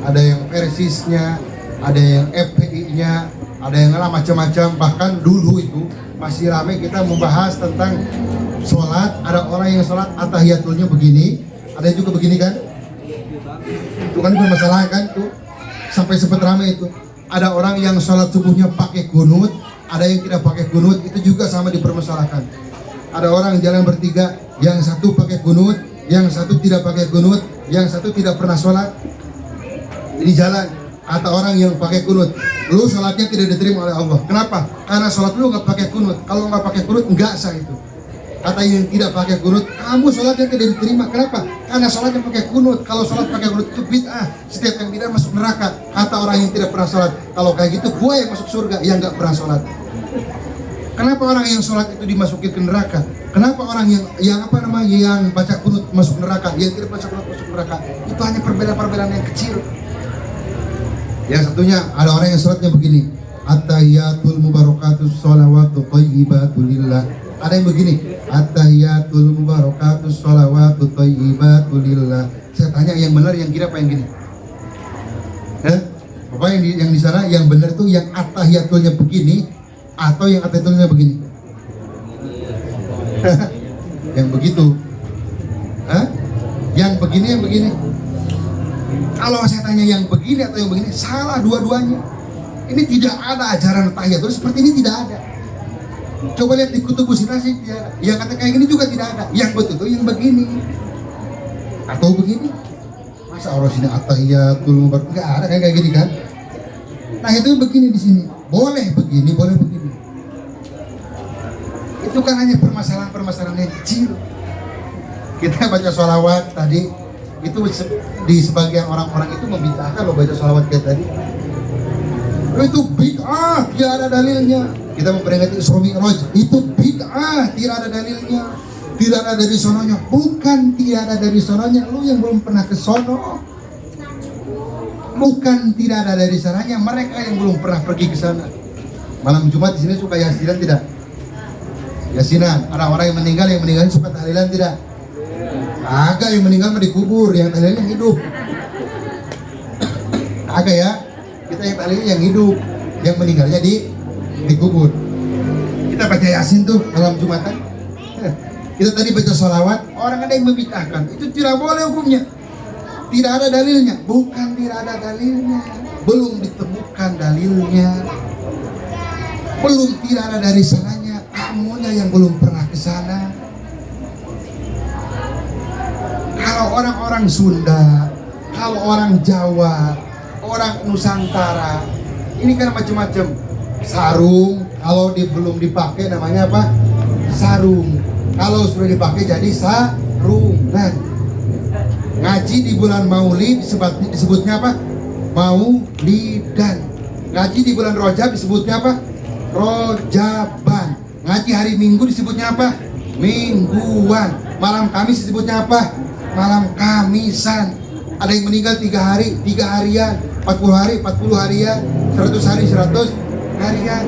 ada yang Persisnya, ada yang FPI-nya, ada yang macam-macam. Bahkan dulu itu masih ramai kita membahas tentang sholat. Ada orang yang sholat atahiyatulnya begini, ada yang juga begini kan? Itu kan bermasalah kan tuh, sampai sempat ramai itu. Ada orang yang sholat subuhnya pakai kunut, ada yang tidak pakai kunut, itu juga sama dipermasalahkan. Ada orang jalan bertiga, yang satu pakai kunut, yang satu tidak pakai kunut, yang satu tidak pernah sholat. Ini jalan. Kata orang yang pakai kunut, lu sholatnya tidak diterima oleh Allah. Kenapa? Karena sholat lu nggak pakai kunut. Kalau nggak pakai kunut nggak sah itu. Kata yang tidak pakai kunut, kamu sholatnya tidak diterima. Kenapa? Karena sholatnya pakai kunut. Kalau sholat pakai kunut itu bid'ah. Setiap yang tidak masuk neraka. Kata orang yang tidak pernah sholat, kalau kayak gitu gue yang masuk surga, yang nggak pernah sholat. Kenapa orang yang sholat itu dimasukin ke neraka? Kenapa orang yang baca kunut masuk neraka, yang tidak baca kunut masuk neraka? Itu hanya perbedaan-perbedaan yang kecil. Yang satunya ada orang yang sholatnya begini, at-tahiyatul mubarakatus sholawatu thayyibatul lillah. Ada yang begini, at-tahiyatul mubarakatus sholawatu thayyibatul lillah. Saya tanya yang benar yang kira apa yang gini? Bapak yang di sana yang benar itu yang at-tahiyatulnya begini atau yang at-tahiyatulnya begini? Yang begitu. Yang begini yang begini. Kalau saya tanya yang begini atau yang begini, salah dua-duanya. Ini tidak ada ajaran tahiyatul seperti ini, tidak ada. Coba lihat di kutubus sih, yang kata kayak gini juga tidak ada. Yang betul itu yang begini atau begini. Masa orang sini at-tahiyatul mubarak nggak ada kayak gini kan? Nah itu begini di sini, boleh begini, boleh begini. Itu kan hanya permasalahan yang kecil. Kita baca sholawat tadi, itu di sebagian orang-orang itu membid'ahkan lo baca sholawat kayak tadi. Itu bid'ah, tidak ada dalilnya. Kita memperingati Isra Mi'raj, itu bid'ah, tidak ada dalilnya. Tidak ada dari sononya. Bukan tidak ada dari sononya, lu yang belum pernah ke sono. Bukan tidak ada dari sananya, mereka yang belum pernah pergi ke sana. Malam Jumat di sini suka yasinan tidak? Yasinan. Ada orang yang meninggal suka tahlilan tidak? Agak, yang meninggal mah dikubur, yang tahlilnya hidup. Agak ya. Kita yang tahlilnya yang hidup, yang meninggalnya dikubur. Kita baca yasin tuh malam Jumatan. Kita tadi baca sholawat, orang ada yang membid'ahkan. Itu tidak boleh hukumnya. Tidak ada dalilnya. Bukan tidak ada dalilnya, belum ditemukan dalilnya. Belum, tidak ada dari sananya. Kamunya yang belum pernah ke sana. Kalau orang-orang Sunda, kalau orang Jawa, orang Nusantara, ini kan macam-macam. Sarung, kalau belum dipakai namanya apa? Sarung. Kalau sudah dipakai jadi sarungan. Ngaji di bulan Maulid disebutnya apa? Maulidan. Ngaji di bulan Rajab disebutnya apa? Rojaban. Ngaji hari Minggu disebutnya apa? Mingguan. Malam Kamis disebutnya apa? Malam Kamisan. Ada yang meninggal 3 hari, 3 harian, 40 hari, 40 harian, 100 hari, 100 harian.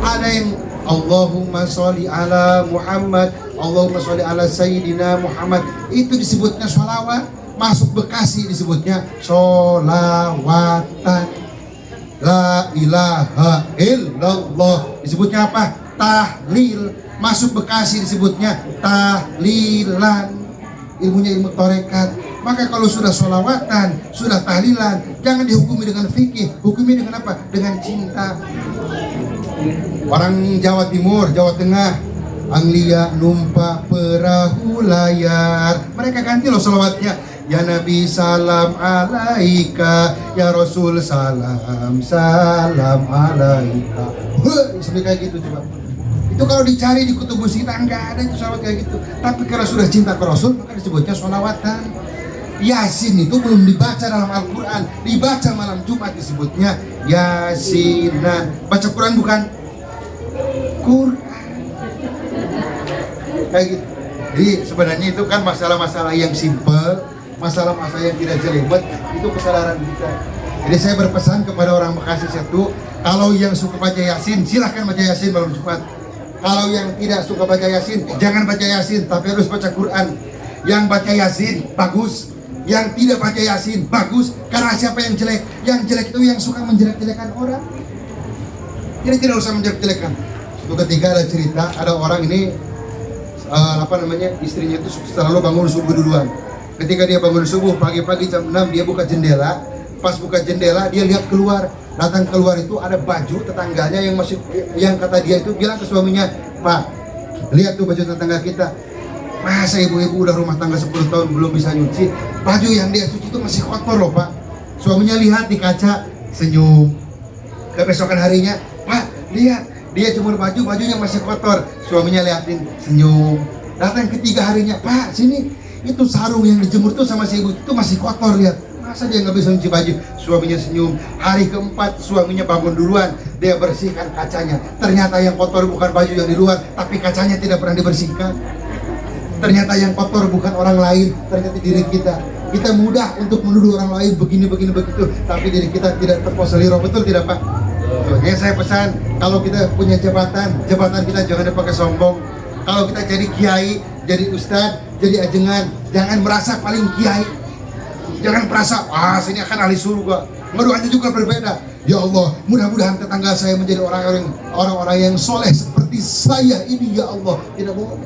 Ada yang Allahumma sholli ala Muhammad, Allahumma sholli ala Sayyidina Muhammad. Itu disebutnya sholawat. Masuk Bekasi disebutnya sholawatan. La ilaha illallah disebutnya apa? Tahlil. Masuk Bekasi disebutnya tahlilan. Ilmunya ilmu tarekat. Maka kalau sudah sholawatan, sudah tahlilan, jangan dihukumi dengan fikih. Hukumi dengan apa? Dengan cinta. Orang Jawa Timur, Jawa Tengah, Anglia numpak perahu layar, mereka ganti loh sholawatnya. Ya Nabi salam alaika, ya Rasul salam alaika. Sampai kayak gitu coba. Itu kalau dicari di kutubus kita enggak ada itu sholawat kayak gitu. Tapi karena sudah cinta ke Rasul maka disebutnya sholawatan. Yasin itu belum dibaca dalam Al-Quran, dibaca malam Jumat disebutnya Yasinan. Baca Quran bukan? Quran. Kayak gitu. Jadi sebenarnya itu kan masalah-masalah yang simpel, masalah-masalah yang tidak jelibet, itu kesadaran kita. Jadi saya berpesan kepada orang Bekasi satu, kalau yang suka baca Yasin, silahkan baca Yasin malam Jumat. Kalau yang tidak suka baca Yasin, jangan baca Yasin, tapi harus baca Quran. Yang baca Yasin, bagus. Yang tidak baca Yasin, bagus. Karena siapa yang jelek? Yang jelek itu yang suka menjelek-jelekan orang. Jadi tidak usah menjelek-jelekan. Suatu ketika ada cerita, ada orang ini, istrinya itu selalu bangun subuh duluan. Ketika dia bangun subuh pagi-pagi jam 6 dia buka jendela. Pas buka jendela dia lihat keluar. Datang keluar itu ada baju tetangganya yang kata dia itu bilang ke suaminya, "Pak, lihat tuh baju tetangga kita. Masa ibu-ibu udah rumah tangga 10 tahun belum bisa nyuci? Baju yang dia cuci itu masih kotor loh, Pak." Suaminya lihat di kaca, senyum. Kebesokan harinya, "Pak, lihat, dia jemur bajunya masih kotor." Suaminya liatin, senyum. Datang ketiga harinya, "Pak, sini, itu sarung yang dijemur tuh sama si ibu itu masih kotor, lihat. Masa dia nggak bisa nyuci baju?" Suaminya senyum. Hari keempat suaminya bangun duluan, dia bersihkan kacanya. Ternyata yang kotor bukan baju yang di luar, tapi kacanya tidak pernah dibersihkan. Ternyata yang kotor bukan orang lain, ternyata diri kita. Kita mudah untuk menuduh orang lain begini begitu, tapi diri kita tidak terposeliro. Betul tidak, Pak? Makanya saya pesan, kalau kita punya jabatan kita jangan dipakai sombong. Kalau kita jadi kiai, jadi ustadz, jadi ajengan, jangan merasa paling kiai. Jangan merasa, sini akan ahli surga. Doanya juga berbeda. Ya Allah, mudah-mudahan tetangga saya menjadi orang-orang yang soleh seperti saya ini, ya Allah. Tidak boleh.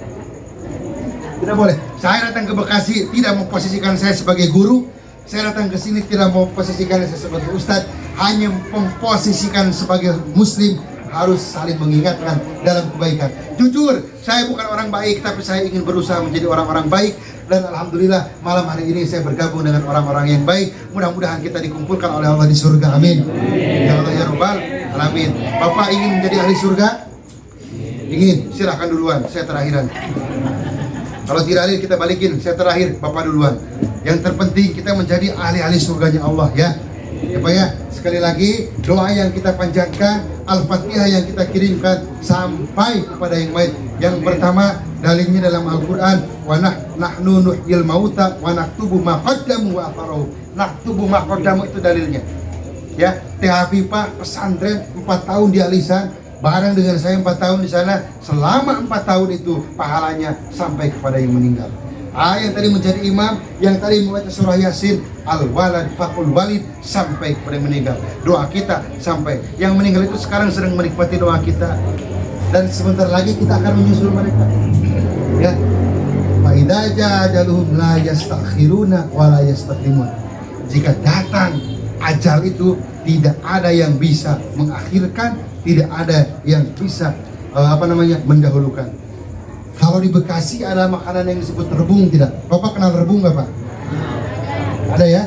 Tidak boleh. Saya datang ke Bekasi tidak memposisikan saya sebagai guru. Saya datang ke sini tidak memposisikan saya sebagai ustadz, hanya memposisikan sebagai muslim. Harus saling mengingatkan dalam kebaikan. Jujur, saya bukan orang baik, tapi saya ingin berusaha menjadi orang-orang baik. Dan alhamdulillah malam hari ini saya bergabung dengan orang-orang yang baik. Mudah-mudahan kita dikumpulkan oleh Allah di surga. Amin. Ya Allah ya Rabbal alamin. Bapak ingin menjadi ahli surga? Ingin? Silahkan duluan, saya terakhiran. Kalau tidak adil kita balikin. Saya terakhir, Bapak duluan. Yang terpenting kita menjadi ahli-ahli surganya Allah ya. Ya Pak ya, sekali lagi doa yang kita panjatkan, Al-Fatihah yang kita kirimkan sampai kepada yang baik. Yang pertama dalilnya dalam Al-Quran, wa nahnu nuhyil mauta wa naktubu ma qaddamu wa atharahu. Naktubu ma qaddamu itu dalilnya. Ya, THFIPA pesantren 4 tahun di Alisan, bareng dengan saya 4 tahun di sana. Selama 4 tahun itu pahalanya sampai kepada yang meninggal. Yang tadi menjadi imam, yang tadi membaca surah Yasin, al-walad fakul walid, sampai kepada yang meninggal. Doa kita sampai yang meninggal itu sekarang sedang menikmati doa kita, dan sebentar lagi kita akan menyusul mereka. Ya, fa idza ajaluhum la yastakhiruna wa la yastaqdimun. Jika datang ajal itu, tidak ada yang bisa mengakhirkan, tidak ada yang bisa mendahulukan. Kalau di Bekasi ada makanan yang disebut rebung tidak? Bapak kenal rebung nggak Pak? Ada ya?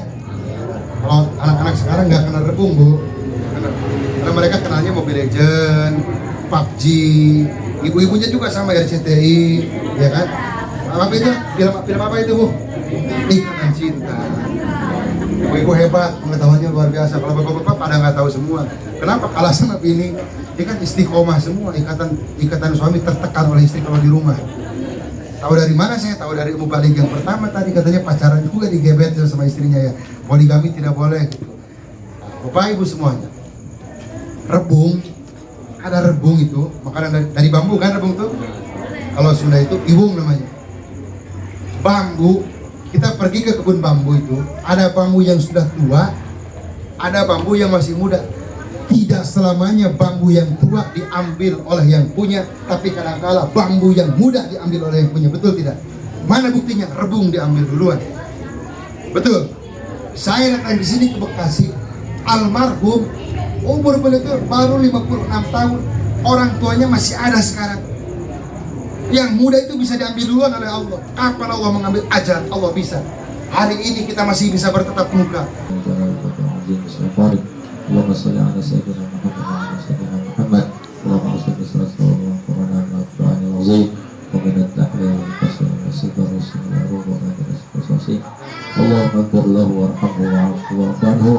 Kalau anak-anak sekarang nggak kenal rebung Bu, karena mereka kenalnya Mobile Legends, PUBG, ibu-ibunya juga sama RCTI, ya kan? Apa itu? Film apa itu Bu? Ikatan Cinta. Ibu-ibu hebat, pengetahuannya luar biasa. Kalau bapak-bapak pada nggak tahu semua. Kenapa kalah sama bini? Dia kan istiqomah semua, ikatan suami tertekan oleh istri kalau di rumah. Tahu dari mana saya? Tahu dari mubalik yang pertama tadi, katanya pacaran juga digebet sama istrinya ya. Poligami tidak boleh. Bapak Ibu semuanya. Rebung, ada rebung itu, makanan dari bambu kan rebung tuh? Kalau Sunda itu iwung namanya. Bambu, kita pergi ke kebun bambu itu, ada bambu yang sudah tua, ada bambu yang masih muda. Tidak selamanya bambu yang tua diambil oleh yang punya, tapi kadang-kala bambu yang muda diambil oleh yang punya. Betul tidak? Mana buktinya? Rebung diambil duluan. Betul. Saya datang di sini ke Bekasi, almarhum umur beliau itu baru 56 tahun, orang tuanya masih ada sekarang. Yang muda itu bisa diambil duluan oleh Allah. Kapan Allah mengambil ajal? Allah bisa. Hari ini kita masih bisa bertetap muka. Allahumma shalli ala sayyidina Muhammad wa ala sayyidina Muhammad. Allahumma shalli ala Qur'an al-Qur'an al-azim wa min at-tahlil wal-qasr wal-sifar wal-sifar wal-qasr. Allahumma ighfir lahu warhamhu wa'fu anhu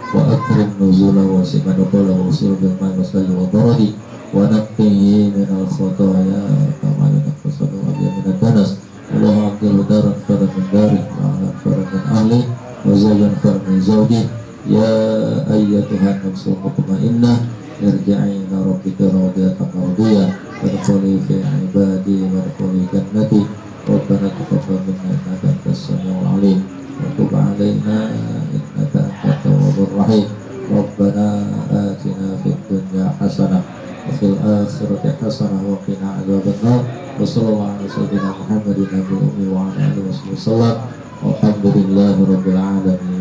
wa akrim nuzulahu wa simanaqala wa usul bil ma'i wa salli wa baradi wa naqqihi min al-khataya kama yanqasu al-abyad min ad-danas. Allahumma aqil daran khairan min dari wa ahlan khairan min ahli wa zawjan khairan min zawji. Ya ayyatuhan nafsul mutmainnah, irji'i ila rabbika radiyatan mardiyah, wadkhuli fi ibadi wadkhuli jannati. Rabbana taqabbal minna innaka antas samiul alim wa tub 'alaina innaka antat tawwabur rahim. Rabbana atina fid dunya hasanah wa fil akhirati hasanah wa qina adzabannar. Wa sallallahu ala sayyidina Muhammadin nabiyil ummi wa ala alihi wasallam. Walhamdulillahi rabbil alamin.